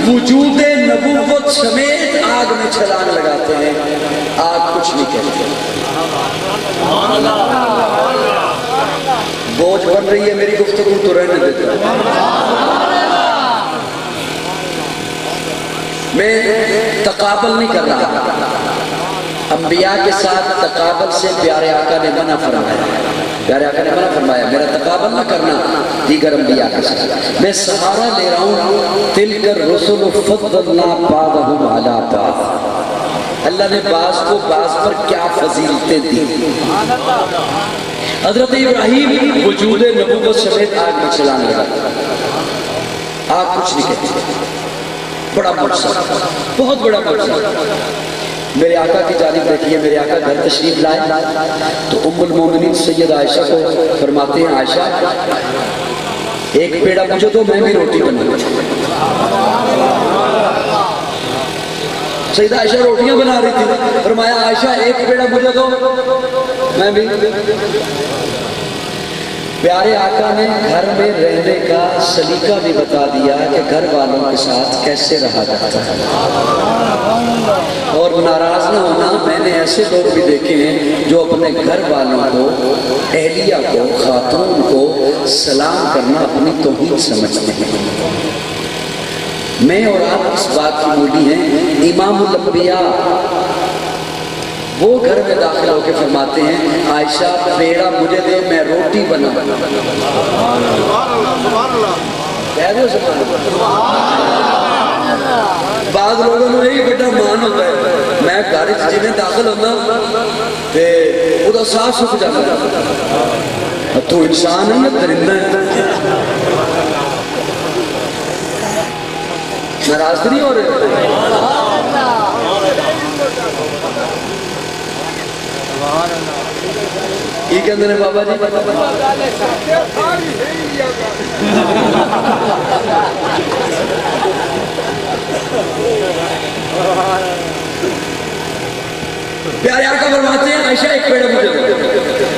وجود نبوت سمیت آگ میں چھلانگ لگاتے ہیں، آگ کچھ نہیں کہتے۔ بوجھ بن رہی ہے میری گفتگو تو رہنے دیتے ہیں۔ میں تقابل نہیں کر رہا، انبیاء کے ساتھ تقابل سے پیارے آقا نے منع فرمایا، پیارے آقا نے منع فرمایا، میرا تقابل نہ کرنا دیگر انبیاء کے ساتھ۔ میں سہارا لے رہا ہوں تلک الرسل فضلنا بعضهم علی بعض، اللہ نے بعض کو بعض پر کیا فضیلتیں دی۔ حضرت ابراہیم وجود نبوت سمیت آگ میں چلانے لگا، آگ کچھ نہیں کہتی، بڑا معجزہ، بہت بڑا معجزہ۔ میرے آقا کی جانب دیکھیے، میرے آقا گھر تشریف لائے تو ام المومنین سید عائشہ کو فرماتے ہیں، عائشہ ایک پیڑا مجھے دو، میں بھی روٹی بناؤں۔ سیدہ عائشہ روٹیاں بنا رہی تھی، فرمایا عائشہ ایک پیڑا مجھے دو، میں بھی۔ پیارے آقا نے گھر میں رہنے کا سلیقہ بھی بتا دیا کہ گھر والوں کے ساتھ کیسے رہا جاتا ہے، اور ناراض نہ ہونا، میں نے ایسے لوگ بھی دیکھے ہیں جو اپنے گھر والوں کو، اہلیہ کو، خاتون کو سلام کرنا اپنی توہین سمجھتے ہیں۔ میں اور آپ اس بات کی مولی ہیں، امام الانبیاء وہ گھر میں داخل ہو کے فرماتے ہیں، عائشہ پیڑا مجھے دے، میں روٹی بناؤں۔ بعض لوگوں نے یہی بیٹا مان ہوتا ہے، میں گھر جی میں داخل ہوتا تے وہ تو صاف سکھ جاتا ہے، تو انسان ہے یا درندہ ہے؟ ناراض نہیں ہو رہے؟ یہ کہتے ہیں بابا جی پیارے آقا فرماتے ہیں، عائشہ ایک پیڑا مجھے دو،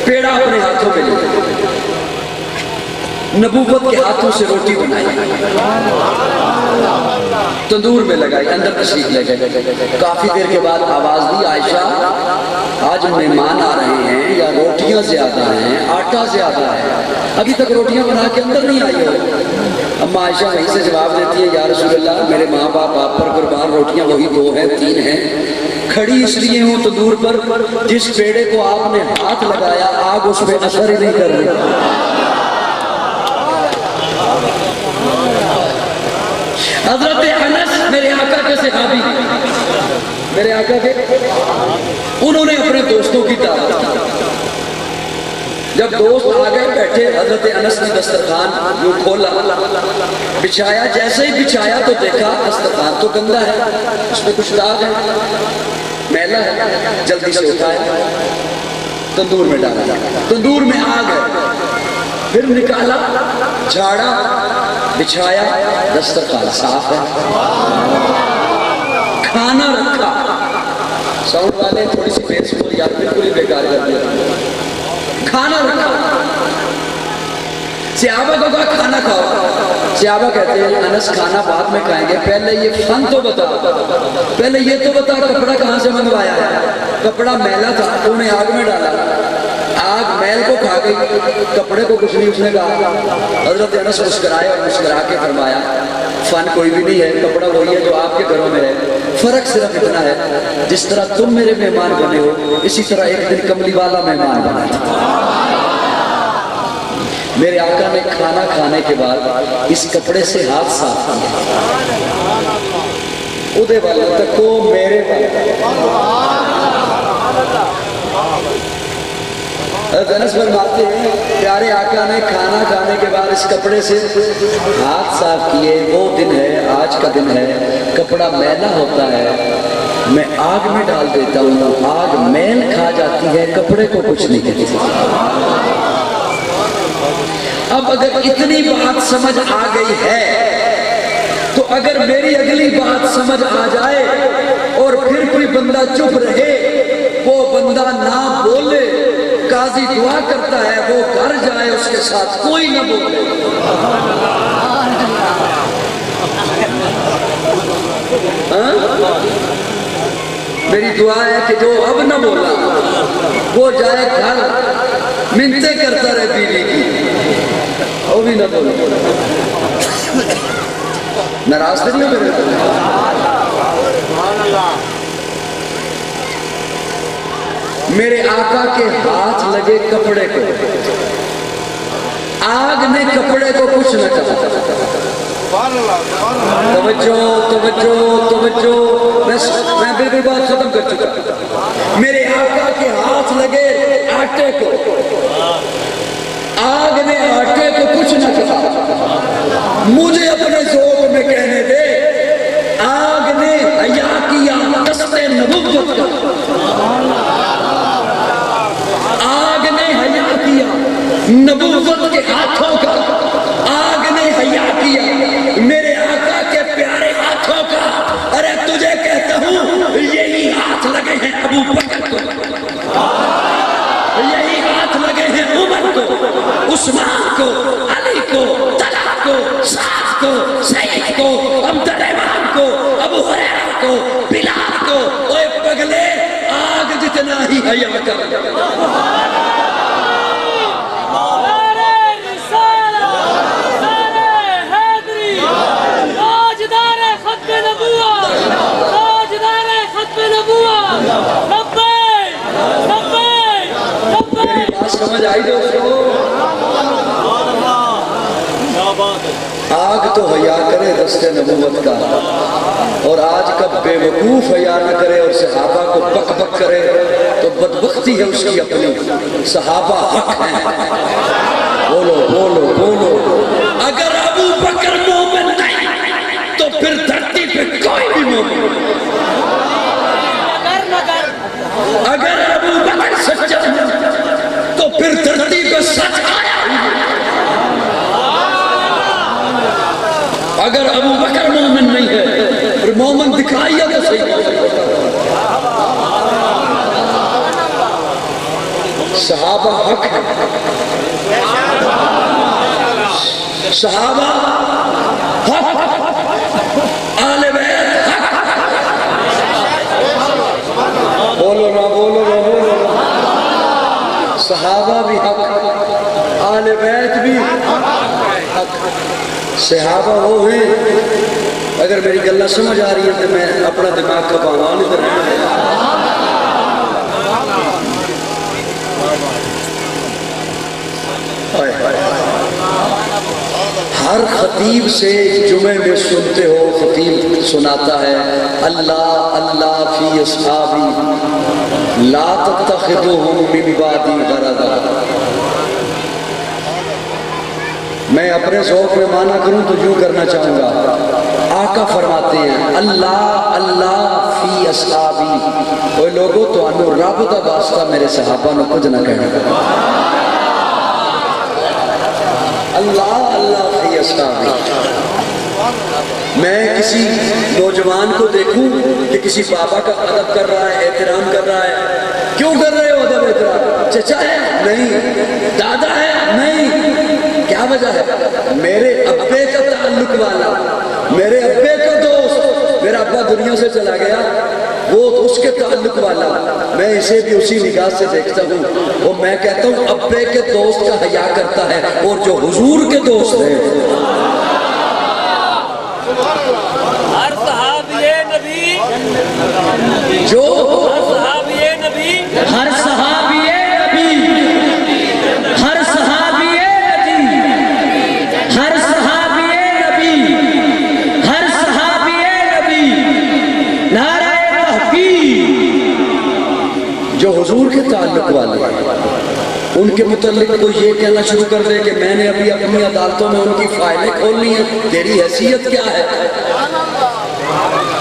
پیڑا اپنے ہاتھوں میں لے، نبوت کے ہاتھوں سے روٹی بنائی، تندور میں لگائی، اندر تشریف لے گئے۔ کافی دیر کے بعد آواز دی، عائشہ آج مہمان آ رہے ہیں یا روٹیاں زیادہ ہیں، آٹا زیادہ ہے، ابھی تک روٹیاں بنا کے اندر نہیں آئی ہو۔ اما عائشہ وہیں سے جواب دیتی ہے، یا رسول اللہ میرے ماں باپ آپ پر قربان، روٹیاں وہی 2 ہیں 3 ہیں، کھڑی اس لیے ہوں تندور پر جس پیڑے کو آپ نے ہاتھ لگایا آگ اس پہ اثر ہی نہیں کر رہی۔ حضرت انس میرے آقا کے صحابی، میرے آقا کے، انہوں نے اپنے دوستوں کی دعوت کی۔ جب دوست آگئے بیٹھے، حضرت انس نے دسترخوان یوں کھولا، بچھایا، جیسے ہی بچھایا تو دیکھا دسترخوان تو گندا ہے، اس میں کچھ داغ ہے، میلا ہے، جلدی سے اٹھایا، تندور میں ڈالا، تندور میں آگ ہے، پھر نکالا، جھاڑا، بچھایا، دسترخوان صاف ہے، کھانا رکھا۔ ساؤنڈ والے تھوڑی سی بیس کو یا بالکل ہی بیکار کر دیا، کھانا رکھا، صحابہ کو کہا کھانا کھاؤ، صحابہ کہتے ہیں انس کھانا بعد میں کھائیں گے، پہلے یہ فن تو بتا، پہلے یہ تو بتا کپڑا کہاں سے منگوایا ہے؟ کپڑا میلا تھا، تو نے آگ میں ڈالا، آگ میل کو کھا گئی، کپڑے کو کچھ نہیں۔ اس نے کہا، حضرت انس مسکرائے اور مسکرا کے فرمایا فن کوئی بھی نہیں ہے، کپڑا وہی ہے جو آپ کے گھروں میں ہے، فرق صرف اتنا ہے جس طرح تم میرے مہمان بنے ہو اسی طرح ایک دن کملی والا مہمان بنا تھا۔ میرے آقا نے کھانا کھانے کے بعد اس کپڑے سے ہاتھ صاف کیا، ادھے والا تکو میرے انس فرماتے ہیں پیارے آقا نے کھانا کھانے کے بعد اس کپڑے سے ہاتھ صاف کیے۔ وہ دن ہے، آج کا دن ہے، کپڑا میلا ہوتا ہے، میں آگ میں ڈال دیتا ہوں، آگ میل کھا جاتی ہے، کپڑے کو کچھ نہیں کہتی۔ اب اگر اتنی بات سمجھ آ گئی ہے تو اگر میری اگلی بات سمجھ آ جائے اور پھر کوئی بندہ چپ رہے، وہ بندہ نہ بولے، قاضی دعا کرتا ہے وہ گھر جائے اس کے ساتھ کوئی نہ بولے۔ میری دعا ہے کہ جو اب نہ بولا وہ جائے گھر منتیں کرتا رہے بیوی کی، وہ بھی نہ بولے۔ ناراض تو نہیں میرے؟ میرے آقا کے ہاتھ لگے کپڑے کو، آگ نے کپڑے کو کچھ نہ کہا۔ توجہ توجہ توجہ، میں بالکل بات ختم کر چکا۔ میرے آقا کے ہاتھ لگے آٹے کو، آگ نے آٹے کو کچھ نہ کہا۔ مجھے اپنے ذوق میں کہنے دے، آگ نے حیا کیا دست نبوت کا، آگ نے حیا کیا نبوت کے ہاتھوں کا، آگ نے حیا کیا میرے آقا کے پیارے ہاتھوں کا۔ ارے تجھے کہتا ہوں یہی ہاتھ لگے ہیں ابو بکر کو، یہی ہاتھ لگے ہیں عمر کو، عثمان کو، علی کو، طلحہ کو، سعد کو، سعید کو، عبد الرحمن کو، ابو ہریرہ کو، بلال کو۔ اوے پگلے، آگ جتنا ہی حیا کر۔ سمجھ آئی دوستو؟ آگ تو حیا کرے دست نبوت کا، اور آج کا بے وقوف حیا نہ کرے اور صحابہ کو بک بک کرے تو بدبختی ہے اس کی اپنی۔ صحابہ حق ہیں، بولو بولو بولو۔ اگر ابو بکر مومن نہیں تو پھر دھرتی پہ کوئی بھی مومن نہیں۔ اگر ابو بکر سچا تو پھر دھرتی پہ سچ آیا۔ اگر ابو بکر مومن نہیں ہے پھر مومن دکھائیے تو صحیح۔ صحابہ حق ہے، صحابہ حق، آل بیت حق۔ بولو نہ بولو نہ بولو۔ صحابہ بھی حق، آل بیت بھی حق۔ صحابہ وہ ہیں، اگر میری گلہ سمجھ آ رہی ہے تو میں اپنا دماغ کا باوان ادھر ہر خطیب سے جمعے میں سنتے ہو، خطیب سناتا ہے اللہ اللہ فی اصحابی لا تتخذوہم من بعدی غرضا۔ میں اپنے ذوق میں معنی کروں تو یوں کرنا چاہوں گا، آقا فرماتے ہیں اللہ اللہ فی اصحابی، اوے لوگوں تو انو رب دا واسطہ میرے صحابہ نو کچھ نہ کہنا، اللہ اللہ فی اصحابی۔ میں کسی نوجوان کو دیکھوں کہ کسی بابا کا ادب کر رہا ہے، احترام کر رہا ہے، کیوں کر رہے ہو ادب احترام؟ چچا ہے نہیں، دادا ہے نہیں، کیا وجہ ہے؟ میرے ابے کا تعلق والا، میرے ابے کا دوست، میرا ابا دنیا سے چلا گیا، وہ اس کے تعلق والا، میں اسے بھی اسی نگاہ سے دیکھتا ہوں، اور میں کہتا ہوں ابے کے دوست کا حیا کرتا ہے، اور جو حضور کے دوست ہیں، ہر صحابی نبی، جو ہر صحابی نبی، ہر صحابی نبی، ہر صحابی نبی، ہر صحابی نبی، ہر صحابی نبی، نعرہ تحقیق، جو حضور کے تعلق والے ہیں، ان کے متعلق تو یہ کہنا شروع کر دے کہ میں نے ابھی اپنی عدالتوں میں ان کی فائلیں کھولنی ہیں، تیری حیثیت کیا ہے؟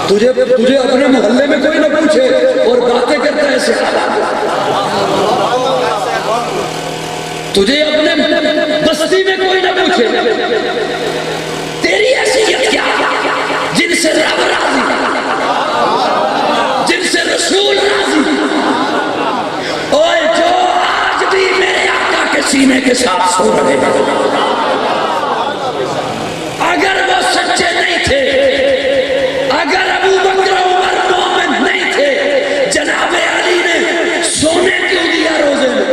تجھے اپنے محلے میں کوئی نہ پوچھے اور باتیں کرتا ہے صحابہ، تجھے اپنے بستی میں کوئی نہ پوچھے، تیری حیثیت کیا ہے؟ جن سے رب راضی، جن سے رسول راضی، اور جو آج بھی میرے آقا کے سینے کے ساتھ سو رہے ہیں، اگر وہ سچے نہیں تھے، اگر ابو بکر عمر مومن نہیں تھے، جناب علی نے سونے کیوں دیا روزے میں؟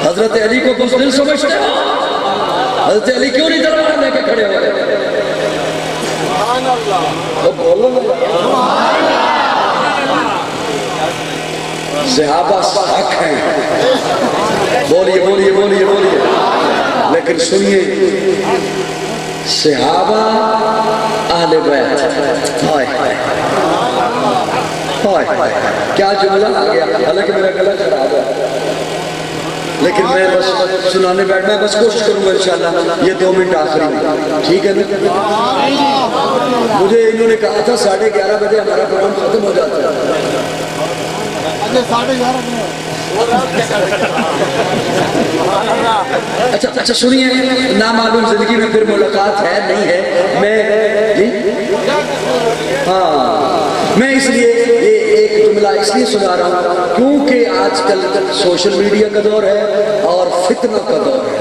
حضرت علی کو بزدل سمجھتے ہو؟ حضرت علی کیوں نہیں تلوار لے کے کھڑے ہو گئے؟ بولو صحابہ حق ہیں، بولیے بولیے بولیے بولیے، لیکن سنیے صحابہ اہل بیت، ہائے ہائے ہائے، کیا جملہ آ گیا، حالانکہ میرا گلا خراب ہے، لیکن میں بس سنانے بیٹھنا ہے، بس کوشش کروں گا انشاءاللہ یہ 2 منٹ آخری میں، ٹھیک ہے نا؟ مجھے انہوں نے کہا تھا 11:30 بجے ہمارا پروگرام ختم ہو جاتا ہے، اچھا سنیے، نامعلوم زندگی میں پھر ملاقات ہے نہیں ہے، میں اس لیے یہ ایک جملہ اس لیے سنا رہا ہوں کیونکہ آج کل سوشل میڈیا کا دور ہے اور فتنہ کا دور ہے،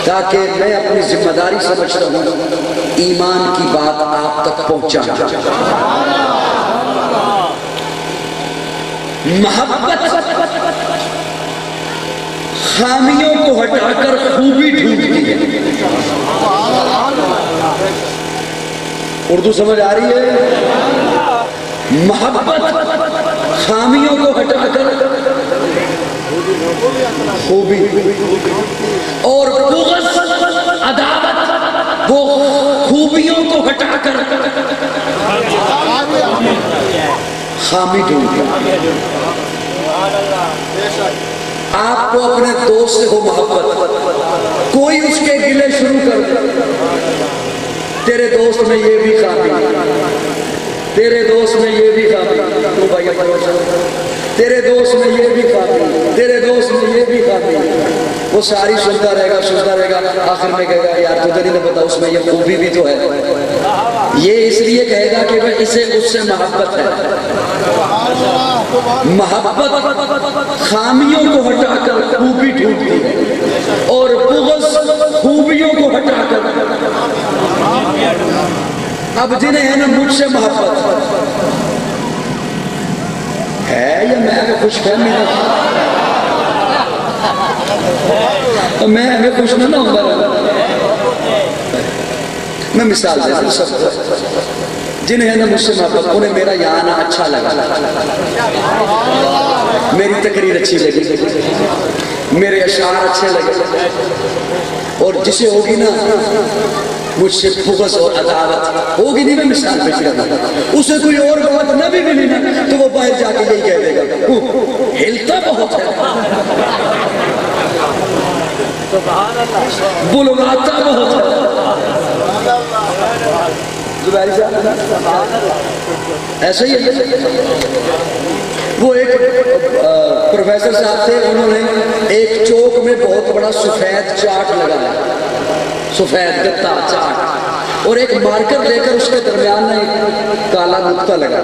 تاکہ میں اپنی ذمہ داری سمجھتا ہوں ایمان کی بات آپ تک پہنچا۔ محبت خامیوں کو ہٹا کر خوبی ڈھونڈتی ہے، اردو سمجھ آ رہی ہے؟ محبت خامیوں کو ہٹا کر خوبی، اور بغض عداوت وہ خوبیوں کو ہٹا کر خامی ڈھونڈتی ہے۔ آپ کو اپنے دوست سے ہو محبت، کوئی اس کے گلے شروع کر دے، تیرے دوست میں یہ بھی خامی، تیرے دوست میں یہ بھی خامی، تو بھائی تیرے دوست میں یہ بھی خامی، تیرے دوست میں یہ بھی خامی، وہ ساری سنتا رہے گا، آخر میں کہے گا یار تجھے نہیں پتا اس میں یہ خوبی بھی تو ہے، یہ اس لیے کہے گا کہ اسے اس سے محبت ہے۔ محبت خامیوں کو ہٹا کر خوبی ڈھونڈتی ہے، اور بغض خوبیوں کو ہٹا کر، اب جنہیں ہے نا مجھ سے محبت ہے، یا میں خوش فہمی میں ہمیں خوش نہ ہوں، میں مثال دیتا ہوں، سب جنہیں ہے نا مجھ سے محبت، انہیں میرا یہاں آنا اچھا لگا، میری تقریر اچھی لگی، میرے اشعار اچھے لگے، اور جسے ہوگی نا مجھ سے بغض اور عداوت ہوگی نہیں، میں مثال پیش کر رہا ہوں، اسے کوئی اور بات نہ بھی ملی نا تو وہ باہر جا کے یہی کہہ دے گا ہلتا بہت ہے، بلواتا بہت ہے۔ زبیر صاحب ایسے ہی وہ ایک پروفیسر صاحب تھے، انہوں نے ایک چوک میں بہت بڑا سفید چارٹ لگایا، سفید گتا چارٹ، اور ایک مارکر لے کر اس کے درمیان میں ایک کالا نقطہ لگا،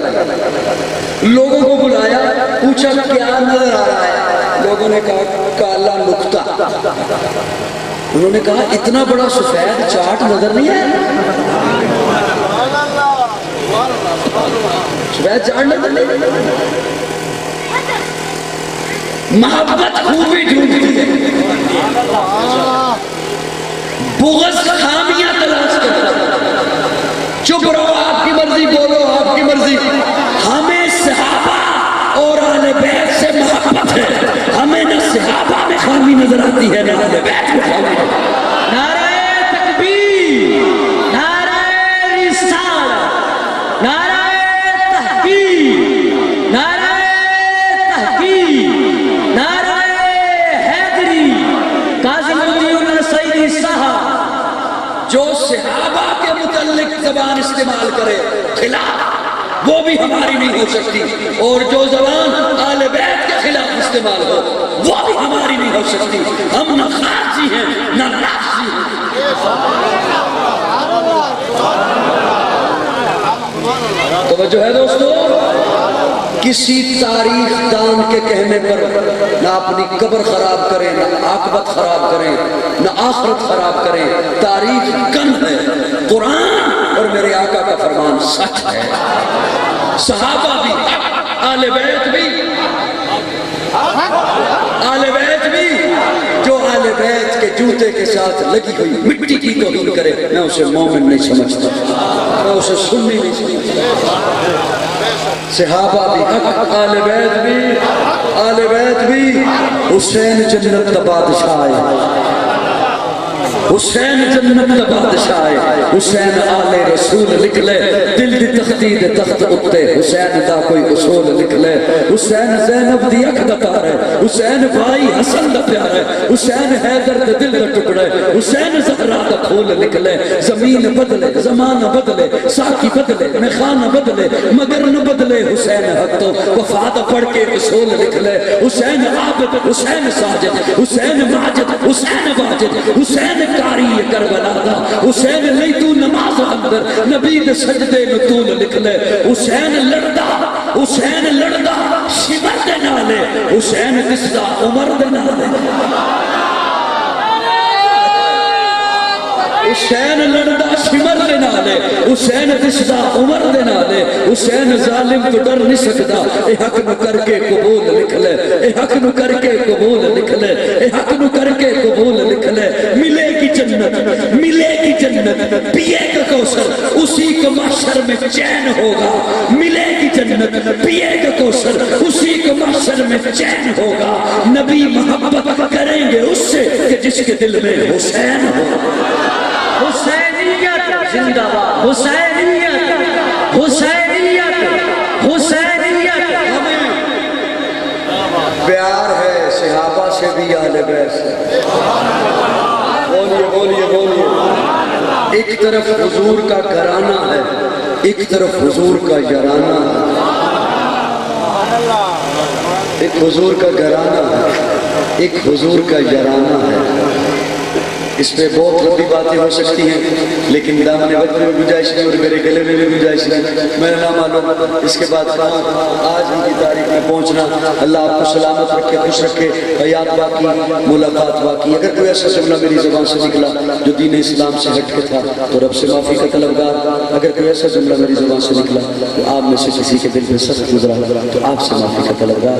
لوگوں کو بلایا، پوچھا کیا نظر آ رہا ہے؟ لوگوں نے کہا کالا نقطہ۔ انہوں نے کہا اتنا بڑا سفید چارٹ نظر نہیں ہے؟ سفید چارٹ نظر نہیں؟ محبت خوبی ڈھونڈتی ہے، بغض خامیاں تلاش کرتا ہے۔ چپ رہو، آپ کی مرضی، بولو آپ کی مرضی۔ ہمیں صحابہ اور اہل بیت سے محبت ہے، ہمیں نہ صحابہ میں خامی نظر آتی ہے نہ اہل بیت میں خامی نظر آتی ہے۔ نعرہ تکبیر، نعرہ رسالت، نعرہ تحقیق، نعرہ تحقیق، نعرہ حیدری، کاظم الدین سیدی صاحب۔ جو صحابہ کے متعلق زبان استعمال کرے خلاف، وہ بھی ہماری نہیں ہو سکتی، اور جو زبان اہل بیت کے خلاف استعمال ہو وہ بھی ہماری نہیں ہو سکتی۔ ہم نہ خارجی ہیں نہ رافضی ہیں۔ توجہ ہے دوستو، کسی تاریخ دان کے کہنے پر نہ اپنی قبر خراب کریں، نہ عاقبت خراب کریں، نہ آخرت خراب کریں۔ تاریخ کن ہے، قرآن اور میرے آقا کا فرمان سچ ہے۔ صحابہ بھی، آل بیت بھی، آل بیت بھی، جو آل بیت کے جوتے کے ساتھ لگی ہوئی مٹی کی توہین کرے، میں اسے مومن نہیں سمجھتا، میں اسے سنی نہیں سمجھتا۔ صحابہ بھی حق، آل بیت بھی، آل بیت بھی۔ حسین جنت کا بادشاہ ہے، حسین جنت کا بادشاہ ہے، حسین آل رسول لکھ لے، دل دی تختی دے تخت اتے حسین دا کوئی اصول لکھ لے۔ حسین زینب دی اکھ دا تار ہے، حسین بھائی حسن دا پیار ہے، حسین حیدر دے دل دا ٹکڑا ہے، حسین زہرا دا پھول لکھ لے۔ زمین بدلے، زمانہ بدلے، ساقی بدلے، میخانہ بدلے، مگر نہ بدلے حسین حق تو وفا دا پڑھ کے اصول لکھ لے۔ حسین عابد، حسین ساجد، حسین ماجد، حسین واجد، حسین کاری کربلا دا، حسین لئی تو نماز اندر نبی دے سجدے میں طول لکھ لے۔ حسین لڑدا، حسین لڑدا شمر دے نالے، حسین دسدا عمر دے نالے۔ حسین لڑدا شمر دے نالے، حسین دسدا عمر دے نالے۔ حسین ظالم تو ڈر نہیں سکدا، اے حق نو کر کے قبول لکھ لے، اے حق نو کر کے قبول لکھ لے، اے حق نو کر کے قبول لکھ لے۔ ملے گی جنت، ملے گی جنت، پیے گا کوثر، اسی کا محشر میں چین ہوگا۔ ملے گی جنت، پیے گا کوثر، اسی کا محشر میں چین ہوگا۔ نبی محبت کریں گے اس سے کہ جس کے دل میں حسین ہو۔ حسینیت زندہ باد، حسینیت، حسینیت، حسینیت۔ پیار ہے صحابہ سے بھی اہل بیت سے۔ بولیے بولیے بولیے۔ ایک طرف حضور کا گھرانہ ہے، ایک طرف حضور کا یارانہ ہے۔ ایک حضور کا گھرانہ ہے، ایک حضور کا یارانہ ہے۔ اس پہ بہت لمبی باتیں ہو سکتی ہیں، لیکن دامن وقت میں گنجائش نہیں اور میرے گلے میں بھی گنجائش نہیں۔ میں نہ معلوم اس کے بعد کہاں آج ان کی تاریخ میں پہنچنا۔ اللہ آپ کو سلامت رکھے، خوش رکھے، حیات باقی، ملاقات باقی۔ اگر کوئی ایسا جملہ میری زبان سے نکلا جو دین اسلام سے ہٹ کے تھا تو رب سے معافی کا طلبگار۔ اگر کوئی ایسا جملہ میری زبان سے نکلا تو آپ میں سے کسی کے دل پہ سخت گزرا تو آپ سے معافی کا طلبگار۔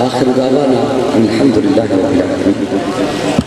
آخر دعوانا الحمدللہ رب العالمین۔